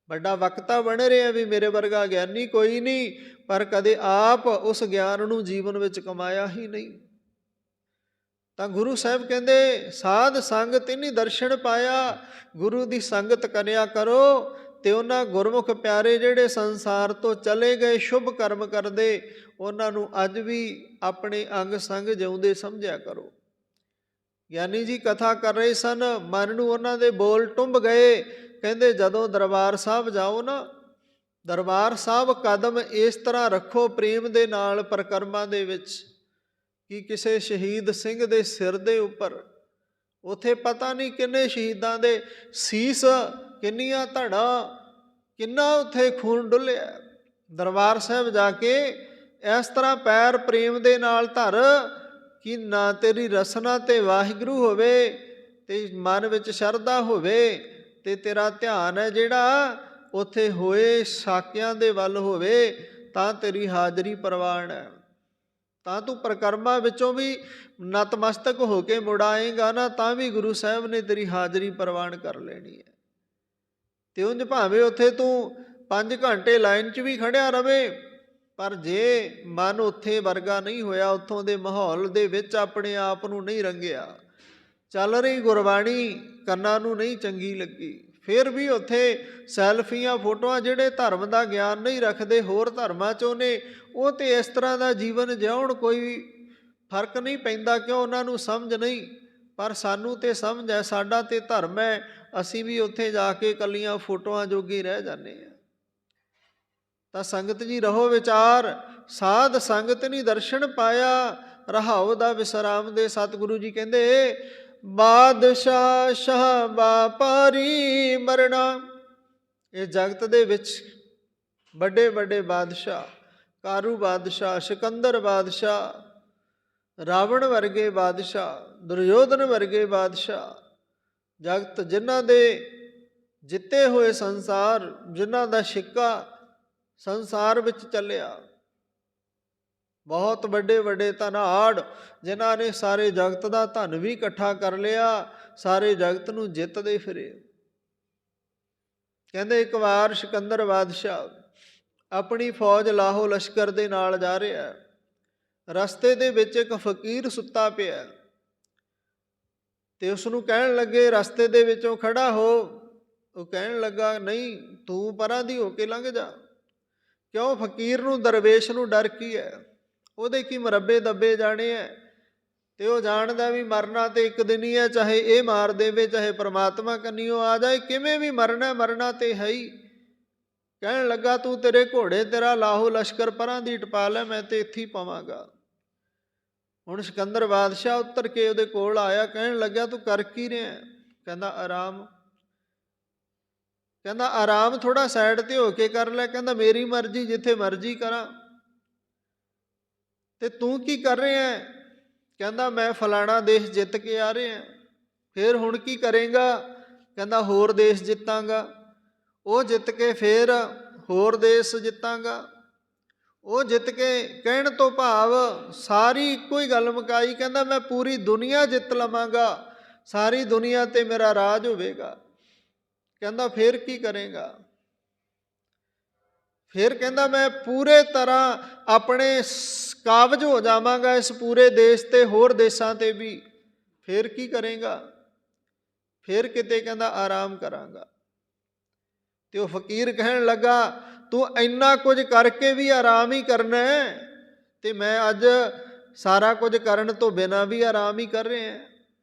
ਵੱਡਾ ਵਕਤਾ ਬਣ ਰਿਹਾ ਵੀ ਮੇਰੇ ਵਰਗਾ ਗਿਆਨੀ ਕੋਈ ਨਹੀਂ, ਪਰ ਕਦੇ ਆਪ ਉਸ ਗਿਆਨ ਨੂੰ ਜੀਵਨ ਵਿੱਚ ਕਮਾਇਆ ਹੀ ਨਹੀਂ। ਤਾਂ ਗੁਰੂ ਸਾਹਿਬ ਕਹਿੰਦੇ ਸਾਧ ਸੰਗ ਤਿਨਿ ਦਰਸ਼ਨ ਪਾਇਆ। ਗੁਰੂ ਦੀ ਸੰਗਤ ਕਰਿਆ ਕਰੋ ਤੇ ਉਹਨਾਂ ਗੁਰਮੁਖ ਪਿਆਰੇ ਜਿਹੜੇ ਸੰਸਾਰ ਤੋਂ ਚਲੇ ਗਏ, ਸ਼ੁਭ ਕਰਮ ਕਰਦੇ, ਉਹਨਾਂ ਨੂੰ ਅੱਜ ਵੀ ਆਪਣੇ ਅੰਗ ਸੰਗ ਜਿਉਂਦੇ ਸਮਝਿਆ ਕਰੋ। ਗਿਆਨੀ ਜੀ ਕਥਾ ਕਰ ਰਹੇ ਸਨ, ਮਨ ਨੂੰ ਉਹਨਾਂ ਦੇ ਬੋਲ ਟੁੰਬ ਗਏ। ਕਹਿੰਦੇ ਜਦੋਂ ਦਰਬਾਰ ਸਾਹਿਬ ਜਾਓ ਨਾ, ਦਰਬਾਰ ਸਾਹਿਬ ਕਦਮ ਇਸ ਤਰ੍ਹਾਂ ਰੱਖੋ ਪ੍ਰੇਮ ਦੇ ਨਾਲ ਪਰਿਕਰਮਾ ਦੇ ਵਿੱਚ ਕਿ ਕਿਸੇ ਸ਼ਹੀਦ ਸਿੰਘ ਦੇ ਸਿਰ ਦੇ ਉੱਪਰ, ਉੱਥੇ ਪਤਾ ਨਹੀਂ ਕਿੰਨੇ ਸ਼ਹੀਦਾਂ ਦੇ ਸੀਸ, ਕਿੰਨੀਆਂ ਧੜਾਂ, ਕਿੰਨਾ ਉੱਥੇ ਖੂਨ ਡੁੱਲਿਆ। ਦਰਬਾਰ ਸਾਹਿਬ ਜਾ ਕੇ ਇਸ ਤਰ੍ਹਾਂ ਪੈਰ ਪ੍ਰੇਮ ਦੇ ਨਾਲ ਧਰ ਕਿ ਨਾ ਤੇਰੀ ਰਸਨਾ ਤੇ ਵਾਹਿਗੁਰੂ ਹੋਵੇ, ਤੇ ਮਨ ਵਿੱਚ ਸ਼ਰਧਾ ਹੋਵੇ, ਤੇ ਤੇਰਾ ਧਿਆਨ ਹੈ ਜਿਹੜਾ ਉੱਥੇ ਹੋਏ ਸਾਕਿਆਂ ਦੇ ਵੱਲ ਹੋਵੇ, ਤਾਂ ਤੇਰੀ ਹਾਜ਼ਰੀ ਪ੍ਰਵਾਨ ਹੈ। ਤਾਂ ਤੂੰ ਪਰਿਕਰਮਾ ਵਿੱਚੋਂ ਵੀ ਨਤਮਸਤਕ ਹੋ ਕੇ ਮੁੜ ਆਏਗਾ ਨਾ, ਤਾਂ ਵੀ ਗੁਰੂ ਸਾਹਿਬ ਨੇ ਤੇਰੀ ਹਾਜ਼ਰੀ ਪ੍ਰਵਾਨ ਕਰ ਲੈਣੀ ਹੈ। ਤੇ ਉਂਝ ਭਾਵੇਂ ਉੱਥੇ ਤੂੰ 5 ਘੰਟੇ ਲਾਈਨ 'ਚ ਵੀ ਖੜਿਆ ਰਵੇ, ਪਰ ਜੇ ਮਨ ਉੱਥੇ ਵਰਗਾ ਨਹੀਂ ਹੋਇਆ, ਉੱਥੋਂ ਦੇ ਮਾਹੌਲ ਦੇ ਵਿੱਚ ਆਪਣੇ ਆਪ ਨੂੰ ਨਹੀਂ ਰੰਗਿਆ, ਚੱਲ ਰਹੀ ਗੁਰਬਾਣੀ ਕੰਨਾਂ ਨੂੰ ਨਹੀਂ ਚੰਗੀ ਲੱਗੀ, ਫਿਰ ਵੀ ਉੱਥੇ ਸੈਲਫੀਆਂ, ਫੋਟੋਆਂ, ਜਿਹੜੇ ਧਰਮ ਦਾ ਗਿਆਨ ਨਹੀਂ ਰੱਖਦੇ, ਹੋਰ ਧਰਮਾਂ 'ਚੋਂ ਨੇ, ਉਹ ਤੇ ਇਸ ਤਰ੍ਹਾਂ ਦਾ ਜੀਵਨ ਜਿਉਣ, ਕੋਈ ਫਰਕ ਨਹੀਂ ਪੈਂਦਾ, ਕਿਉਂ ਉਹਨਾਂ ਨੂੰ ਸਮਝ ਨਹੀਂ। ਪਰ ਸਾਨੂੰ ਤੇ ਸਮਝ ਹੈ, ਸਾਡਾ ਤੇ ਧਰਮ ਹੈ, ਅਸੀਂ ਵੀ ਉੱਥੇ ਜਾ ਕੇ ਇਕੱਲੀਆਂ ਫੋਟੋਆਂ ਜੋਗੇ ਰਹਿ ਜਾਂਦੇ ਹਾਂ। ਤਾਂ ਸੰਗਤ ਜੀ ਰਹੋ ਵਿਚਾਰ, ਸਾਧ ਸੰਗਤ ਨੀ ਦਰਸ਼ਨ ਪਾਇਆ, ਰਹਾਉ ਦਾ ਵਿਸਰਾਮ ਦੇ। ਸਤਿਗੁਰੂ ਜੀ ਕਹਿੰਦੇ ਬਾਦਸ਼ਾਹ ਸ਼ਾਹ ਵਾਪਾਰੀ ਮਰਨਾ। ਇਹ ਜਗਤ ਦੇ ਵਿੱਚ ਵੱਡੇ ਵੱਡੇ ਬਾਦਸ਼ਾਹ, ਕਾਰੂ ਬਾਦਸ਼ਾਹ, ਸਿਕੰਦਰ ਬਾਦਸ਼ਾਹ, ਰਾਵਣ ਵਰਗੇ ਬਾਦਸ਼ਾਹ, ਦੁਰਯੋਧਨ ਵਰਗੇ ਬਾਦਸ਼ਾਹ, ਜਗਤ ਜਿਨ੍ਹਾਂ ਦੇ ਜਿੱਤੇ ਹੋਏ ਸੰਸਾਰ, ਜਿਨ੍ਹਾਂ ਦਾ ਸਿੱਕਾ ਸੰਸਾਰ ਵਿੱਚ ਚੱਲਿਆ, ਬਹੁਤ ਵੱਡੇ ਵੱਡੇ ਧਨਾੜ, ਜਿਨ੍ਹਾਂ ਨੇ ਸਾਰੇ ਜਗਤ ਦਾ ਧਨ ਵੀ ਇਕੱਠਾ ਕਰ ਲਿਆ, ਸਾਰੇ ਜਗਤ ਨੂੰ ਜਿੱਤਦੇ ਫਿਰੇ। ਕਹਿੰਦੇ ਇੱਕ ਵਾਰ ਸਿਕੰਦਰ ਬਾਦਸ਼ਾਹ ਆਪਣੀ ਫੌਜ ਲਾਹੋ ਲਸ਼ਕਰ ਦੇ ਨਾਲ ਜਾ ਰਿਹਾ, ਰਸਤੇ ਦੇ ਵਿੱਚ ਇੱਕ ਫਕੀਰ ਸੁੱਤਾ ਪਿਆ, ਤੇ ਉਸ ਨੂੰ ਕਹਿਣ ਲੱਗੇ ਰਸਤੇ ਦੇ ਵਿੱਚੋਂ ਖੜਾ ਹੋ। ਉਹ ਕਹਿਣ ਲੱਗਾ ਨਹੀਂ, ਤੂੰ ਪਰਾਂ ਦੀ ਹੋ ਕੇ ਲੰਘ ਜਾ। ਕਿਉਂ? ਫਕੀਰ ਨੂੰ, ਦਰਵੇਸ਼ ਨੂੰ ਡਰ ਕੀ ਹੈ? ਉਹਦੇ ਕੀ ਮਰੱਬੇ ਦੱਬੇ ਜਾਣੇ ਹੈ? ਤੇ ਉਹ ਜਾਣਦਾ ਵੀ ਮਰਨਾ ਤੇ ਇੱਕ ਦਿਨ ਹੀ ਹੈ, ਚਾਹੇ ਇਹ ਮਾਰ ਦੇਵੇ, ਚਾਹੇ ਪ੍ਰਮਾਤਮਾ ਕੰਨੀਓ ਆ ਜਾਏ, ਕਿਵੇਂ ਵੀ ਮਰਨਾ, ਮਰਨਾ ਤੇ ਹੈ ਹੀ। ਕਹਿਣ ਲੱਗਾ ਤੂੰ, ਤੇਰੇ ਘੋੜੇ, ਤੇਰਾ ਲਾਹੋ ਲਸ਼ਕਰ ਪਰਾਂ ਦੀ ਟਪਾ ਲੈ, ਮੈਂ ਤੇ ਇੱਥੇ ਹੀ ਪਾਵਾਂਗਾ। ਹੁਣ ਸਿਕੰਦਰ ਬਾਦਸ਼ਾਹ ਉੱਤਰ ਕੇ ਉਹਦੇ ਕੋਲ ਆਇਆ, ਕਹਿਣ ਲੱਗਿਆ ਤੂੰ ਕਰ ਕੀ ਰਿਹਾ? ਕਹਿੰਦਾ ਆਰਾਮ। ਕਹਿੰਦਾ ਆਰਾਮ ਥੋੜ੍ਹਾ ਸਾਈਡ 'ਤੇ ਹੋ ਕੇ ਕਰ ਲੈ। ਕਹਿੰਦਾ ਮੇਰੀ ਮਰਜ਼ੀ, ਜਿੱਥੇ ਮਰਜ਼ੀ ਕਰਾਂ। ਤੇ ਤੂੰ ਕੀ ਕਰ ਰਿਹਾ? ਕਹਿੰਦਾ ਮੈਂ ਫਲਾਣਾ ਦੇਸ਼ ਜਿੱਤ ਕੇ ਆ ਰਿਹਾ। ਫਿਰ ਹੁਣ ਕੀ ਕਰੇਗਾ? ਕਹਿੰਦਾ ਹੋਰ ਦੇਸ਼ ਜਿੱਤਾਂਗਾ। ਉਹ ਜਿੱਤ ਕੇ ਫਿਰ ਹੋਰ ਦੇਸ਼ ਜਿੱਤਾਂਗਾ। ਉਹ ਜਿੱਤ ਕੇ ਕਹਿਣ ਤੋਂ ਭਾਵ ਸਾਰੀ ਇੱਕੋ ਹੀ ਗੱਲ ਮੁਕਾਈ। ਕਹਿੰਦਾ ਮੈਂ ਪੂਰੀ ਦੁਨੀਆ ਜਿੱਤ ਲਵਾਂਗਾ, ਸਾਰੀ ਦੁਨੀਆ 'ਤੇ ਮੇਰਾ ਰਾਜ ਹੋਵੇਗਾ। ਕਹਿੰਦਾ ਫਿਰ ਕੀ ਕਰੇਗਾ? ਫਿਰ ਕਹਿੰਦਾ ਮੈਂ ਪੂਰੇ ਤਰ੍ਹਾਂ ਆਪਣੇ ਕਾਬਜ ਹੋ ਜਾਵਾਂਗਾ ਇਸ ਪੂਰੇ ਦੇਸ਼ 'ਤੇ, ਹੋਰ ਦੇਸ਼ਾਂ 'ਤੇ ਵੀ। ਫਿਰ ਕੀ ਕਰੇਗਾ? ਫਿਰ ਕਿਤੇ ਕਹਿੰਦਾ ਆਰਾਮ ਕਰਾਂਗਾ। ਤੇ ਉਹ ਫਕੀਰ ਕਹਿਣ ਲੱਗਾ ਤੂੰ ਇੰਨਾ ਕੁਝ ਕਰਕੇ ਵੀ ਆਰਾਮ ਹੀ ਕਰਨਾ ਹੈ, ਤੇ ਮੈਂ ਅੱਜ ਸਾਰਾ ਕੁਝ ਕਰਨ ਤੋਂ ਬਿਨਾਂ ਵੀ ਆਰਾਮ ਹੀ ਕਰ ਰਿਹਾ।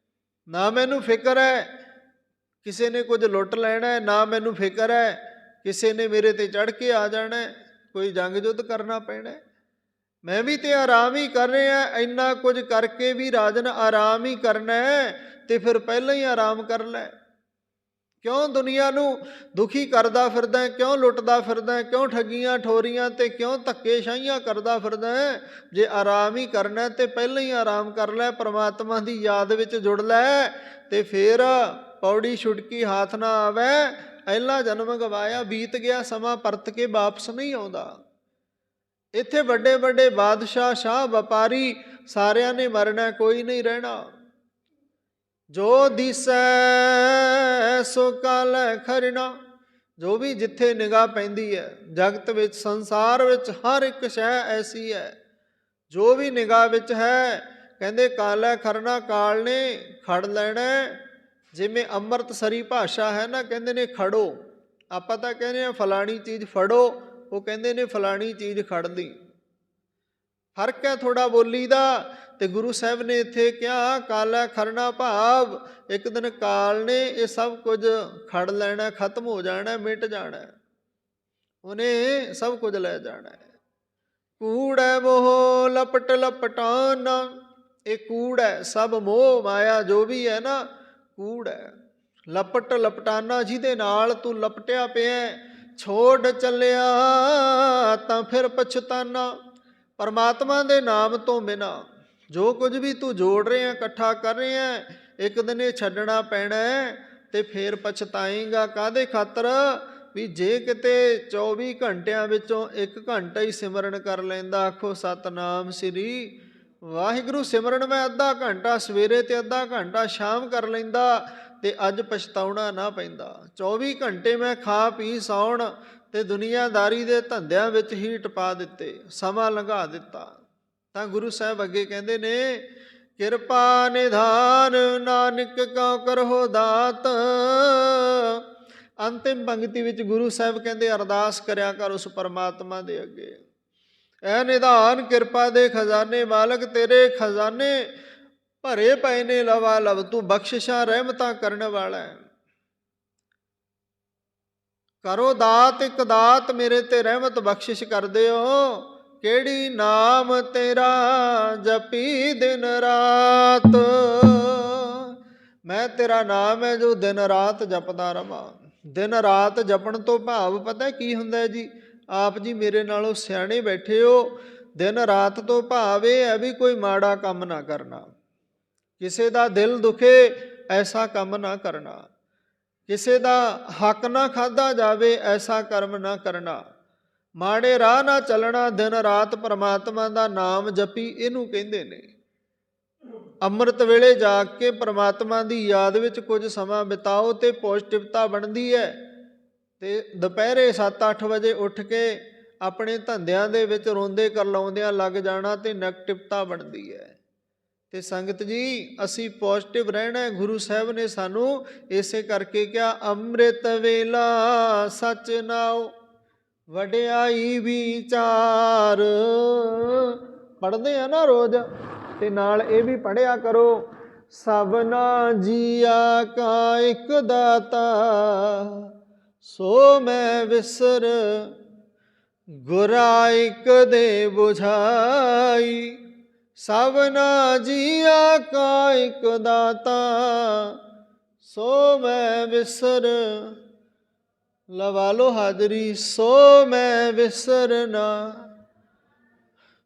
ਨਾ ਮੈਨੂੰ ਫਿਕਰ ਹੈ ਕਿਸੇ ਨੇ ਕੁਝ ਲੁੱਟ ਲੈਣਾ, ਨਾ ਮੈਨੂੰ ਫਿਕਰ ਹੈ ਕਿਸੇ ਨੇ ਮੇਰੇ 'ਤੇ ਚੜ੍ਹ ਕੇ ਆ ਜਾਣਾ, ਕੋਈ ਜੰਗ ਯੁੱਧ ਕਰਨਾ ਪੈਣਾ। ਮੈਂ ਵੀ ਤੇ ਆਰਾਮ ਹੀ ਕਰ ਰਿਹਾ। ਇੰਨਾ ਕੁਝ ਕਰਕੇ ਵੀ ਰਾਜਨ ਆਰਾਮ ਹੀ ਕਰਨਾ ਹੈ, ਤੇ ਫਿਰ ਪਹਿਲਾਂ ਹੀ ਆਰਾਮ ਕਰ ਲੈ। ਕਿਉਂ ਦੁਨੀਆ ਨੂੰ ਦੁਖੀ ਕਰਦਾ ਫਿਰਦਾ? ਕਿਉਂ ਲੁੱਟਦਾ ਫਿਰਦਾ? ਕਿਉਂ ਠੱਗੀਆਂ ਠੋਰੀਆਂ ਤੇ ਕਿਉਂ ਧੱਕੇਸ਼ਾਹੀਆਂ ਕਰਦਾ ਫਿਰਦਾ? ਜੇ ਆਰਾਮ ਹੀ ਕਰਨਾ ਤੇ ਪਹਿਲਾਂ ਹੀ ਆਰਾਮ ਕਰ ਲੈ, ਪਰਮਾਤਮਾ ਦੀ ਯਾਦ ਵਿੱਚ ਜੁੜ ਲੈ, ਤੇ ਫਿਰ ਪੌੜੀ ਛੁਟਕੀ ਹਾਥ ਨਾ ਆਵੇ। ਪਹਿਲਾ ਜਨਮ ਗਵਾਇਆ, ਬੀਤ ਗਿਆ ਸਮਾਂ, ਪਰਤ ਕੇ ਵਾਪਸ ਨਹੀਂ ਆਉਂਦਾ। ਇੱਥੇ ਵੱਡੇ ਵੱਡੇ ਬਾਦਸ਼ਾਹ, ਸ਼ਾਹ, ਵਪਾਰੀ ਸਾਰਿਆਂ ਨੇ ਮਰਨਾ, ਕੋਈ ਨਹੀਂ ਰਹਿਣਾ। ਜੋ ਦਿਸੈ ਸੋ ਕਾਲੈ ਖਰਨਾ। ਜੋ ਵੀ ਜਿੱਥੇ ਨਿਗਾਹ ਪੈਂਦੀ ਹੈ ਜਗਤ ਵਿੱਚ, ਸੰਸਾਰ ਵਿੱਚ, ਹਰ ਇੱਕ ਸ਼ੈ ਐਸੀ ਹੈ ਜੋ ਵੀ ਨਿਗਾਹ ਵਿੱਚ ਹੈ, ਕਹਿੰਦੇ ਕਾਲੈ ਖਰਨਾ, ਕਾਲ ਨੇ ਖੜ ਲੈਣਾ। ਜਿਵੇਂ ਅੰਮ੍ਰਿਤਸਰੀ ਭਾਸ਼ਾ ਹੈ ਨਾ, ਕਹਿੰਦੇ ਨੇ ਖੜੋ। ਆਪਾਂ ਤਾਂ ਕਹਿੰਦੇ ਹਾਂ ਫਲਾਣੀ ਚੀਜ਼ ਫੜੋ, ਉਹ ਕਹਿੰਦੇ ਨੇ ਫਲਾਣੀ ਚੀਜ਼ ਖੜਦੀ। ਫਰਕ ਹੈ ਥੋੜ੍ਹਾ ਬੋਲੀ ਦਾ। ਤੇ ਗੁਰੂ ਸਾਹਿਬ ਨੇ ਇੱਥੇ ਕਿਹਾ ਕਾਲਾ ਖਰਨਾ, ਭਾਵ ਇੱਕ ਦਿਨ ਕਾਲ ਨੇ ਇਹ ਸਭ ਕੁਝ ਖੜ ਲੈਣਾ, ਖਤਮ ਹੋ ਜਾਣਾ, ਮਿਟ ਜਾਣਾ, ਉਹਨੇ ਸਭ ਕੁਝ ਲੈ ਜਾਣਾ। ਕੂੜ ਹੈ ਮੋਹ ਲਪਟ ਲਪਟਾਨਾ। ਇਹ ਕੂੜ ਹੈ, ਸਭ ਮੋਹ ਮਾਇਆ ਜੋ ਵੀ ਹੈ ਨਾ, ਕੂੜ ਹੈ। ਲਪਟ ਲਪਟਾਨਾ, ਜਿਹਦੇ ਨਾਲ ਤੂੰ ਲਪਟਿਆ ਪਿਆ, ਛੋੜ ਚੱਲਿਆ ਤਾਂ ਫਿਰ ਪਛਤਾਨਾ। ਪਰਮਾਤਮਾ ਦੇ ਨਾਮ ਤੋਂ ਬਿਨਾਂ ਜੋ ਕੁਝ ਵੀ ਤੂੰ ਜੋੜ ਰਿਹਾ, ਇਕੱਠਾ ਕਰ ਰਿਹਾ, ਇੱਕ ਦਿਨ ਇਹ ਛੱਡਣਾ ਪੈਣਾ, ਤੇ ਫਿਰ ਪਛਤਾਏਂਗਾ। ਕਾਹਦੇ ਖਾਤਰ? ਵੀ ਜੇ ਕਿਤੇ 24 ਘੰਟਿਆਂ ਵਿੱਚੋਂ 1 ਘੰਟਾ ਹੀ ਸਿਮਰਨ ਕਰ ਲੈਂਦਾ। ਆਖੋ ਸਤਨਾਮ ਸ੍ਰੀ ਵਾਹਿਗੁਰੂ। ਸਿਮਰਨ ਮੈਂ ਅੱਧਾ ਘੰਟਾ ਸਵੇਰੇ ਤੇ ਅੱਧਾ ਘੰਟਾ ਸ਼ਾਮ ਕਰ ਲੈਂਦਾ, ਤੇ ਅੱਜ ਪਛਤਾਉਣਾ ਨਾ ਪੈਂਦਾ। 24 ਘੰਟੇ ਮੈਂ ਖਾ ਪੀ ਸੌਣ ਤੇ ਦੁਨੀਆਦਾਰੀ ਦੇ ਧੰਦਿਆਂ ਵਿੱਚ ਹੀ ਟਪਾ ਦਿੱਤੇ, ਸਮਾਂ ਲੰਘਾ ਦਿੱਤਾ। ਤਾਂ ਗੁਰੂ ਸਾਹਿਬ ਅੱਗੇ ਕਹਿੰਦੇ ਨੇ ਕਿਰਪਾ ਨਿਧਾਨ ਨਾਨਕ ਕਉ ਕਰਹੁ ਦਾਤ। ਅੰਤਿਮ ਪੰਕਤੀ ਵਿੱਚ ਗੁਰੂ ਸਾਹਿਬ ਕਹਿੰਦੇ ਅਰਦਾਸ ਕਰਿਆ ਕਰ ਉਸ ਪਰਮਾਤਮਾ ਦੇ ਅੱਗੇ, ਐ ਨਿਧਾਨ ਕਿਰਪਾ ਦੇ ਖਜ਼ਾਨੇ ਮਾਲਕ, ਤੇਰੇ ਖਜ਼ਾਨੇ ਭਰੇ ਪਏ ਨੇ ਲਵਾ ਲਵ, ਤੂੰ ਬਖਸ਼ਿਸ਼ਾਂ ਰਹਿਮਤਾਂ ਕਰਨ ਵਾਲਾ ਹੈ। ਕਰੋ ਦਾਤ ਇੱਕ ਦਾਤ, ਮੇਰੇ ਤੇ ਰਹਿਮਤ ਬਖਸ਼ਿਸ਼ ਕਰਦੇ ਹੋ। ਕਿਹੜੀ? ਨਾਮ ਤੇਰਾ ਜਪੀ ਦਿਨ ਰਾਤ। ਮੈਂ ਤੇਰਾ ਨਾਮ ਹੈ ਜੋ ਦਿਨ ਰਾਤ ਜਪਦਾ ਰਵਾਂ। ਦਿਨ ਰਾਤ ਜਪਣ ਤੋਂ ਭਾਵ ਪਤਾ ਕੀ ਹੁੰਦਾ ਜੀ? ਆਪ ਜੀ ਮੇਰੇ ਨਾਲੋਂ ਸਿਆਣੇ ਬੈਠੇ ਹੋ। ਦਿਨ ਰਾਤ ਤੋਂ ਭਾਵ ਇਹ ਹੈ ਵੀ ਕੋਈ ਮਾੜਾ ਕੰਮ ਨਾ ਕਰਨਾ, ਕਿਸੇ ਦਾ ਦਿਲ ਦੁਖੇ ਐਸਾ ਕੰਮ ਨਾ ਕਰਨਾ, ਕਿਸੇ ਦਾ ਹੱਕ ਨਾ ਖਾਧਾ ਜਾਵੇ ਐਸਾ ਕਰਮ ਨਾ ਕਰਨਾ, ਮਾੜੇ ਰਾਹ ਨਾ ਚੱਲਣਾ। ਦਿਨ ਰਾਤ ਪਰਮਾਤਮਾ ਦਾ ਨਾਮ ਜਪੀ ਇਹਨੂੰ ਕਹਿੰਦੇ ਨੇ। ਅੰਮ੍ਰਿਤ ਵੇਲੇ ਜਾਗ ਕੇ ਪਰਮਾਤਮਾ ਦੀ ਯਾਦ ਵਿੱਚ ਕੁਝ ਸਮਾਂ ਬਿਤਾਓ ਤੇ ਪੋਜ਼ਿਟਿਵਤਾ ਬਣਦੀ ਹੈ। ਤੇ ਦੁਪਹਿਰੇ 7-8 ਵਜੇ ਉੱਠ ਕੇ ਆਪਣੇ ਧੰਦਿਆਂ ਦੇ ਵਿੱਚ ਰੋਂਦੇ ਕਰਲਾਉਂਦਿਆਂ ਲੱਗ ਜਾਣਾ ਤੇ ਨੈਗੇਟਿਵਤਾ ਬਣਦੀ ਹੈ। ਤੇ ਸੰਗਤ ਜੀ ਅਸੀਂ ਪੋਜ਼ਿਟਿਵ ਰਹਿਣਾ। ਗੁਰੂ ਸਾਹਿਬ ਨੇ ਸਾਨੂੰ ਇਸੇ ਕਰਕੇ ਕਿਹਾ ਅੰਮ੍ਰਿਤ ਵੇਲਾ ਸੱਚ ਨਾਉ ਵਡਿਆਈ ਵਿਚਾਰ। ਪੜ੍ਹਦੇ ਆ ਨਾ ਰੋਜ਼, ਤੇ ਨਾਲ ਇਹ ਵੀ ਪੜ੍ਹਿਆ ਕਰੋ ਸਭਨਾ ਜੀਆ ਕਾ ਇੱਕ ਦਾਤਾ, ਸੋ ਮੈਂ ਵਿਸਰ ਗੁਰਾ ਇੱਕ ਦੇ ਬੁਝਾਈ। ਸਭਨਾ ਜੀਆ ਕਾ ਇੱਕ ਦਾਤਾ, ਸੋ ਮੈਂ ਵਿਸਰ ਲਵਾ ਲੋ ਹਾਜ਼ਰੀ। ਸੋ ਮੈਂ ਵਿਸਰਨਾ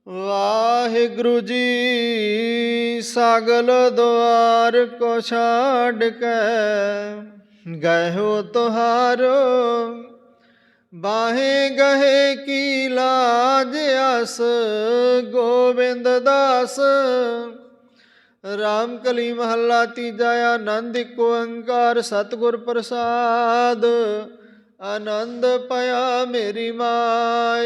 ਵਾਹਿਗੁਰੂ ਜੀ, ਸਗਲ ਦੁਆਰ ਕੋ ਛਾੜ ਕੇ ਗਏ ਹੋ ਤੁਹਾਰੋ, ਬਾਹੇ ਗਹੇ ਕੀ ਲਾਜ ਅਸ ਗੋਬਿੰਦ ਦਾਸ। ਰਾਮ ਕਲੀ ਮਹੱਲਾ ਤੀਜਾ। ਆਨੰਦ ਇੱਕ ਓੰਕਾਰ ਸਤਿਗੁਰ ਪ੍ਰਸਾਦ, ਆਨੰਦ ਪਾਇਆ ਮੇਰੀ ਮਾਏ।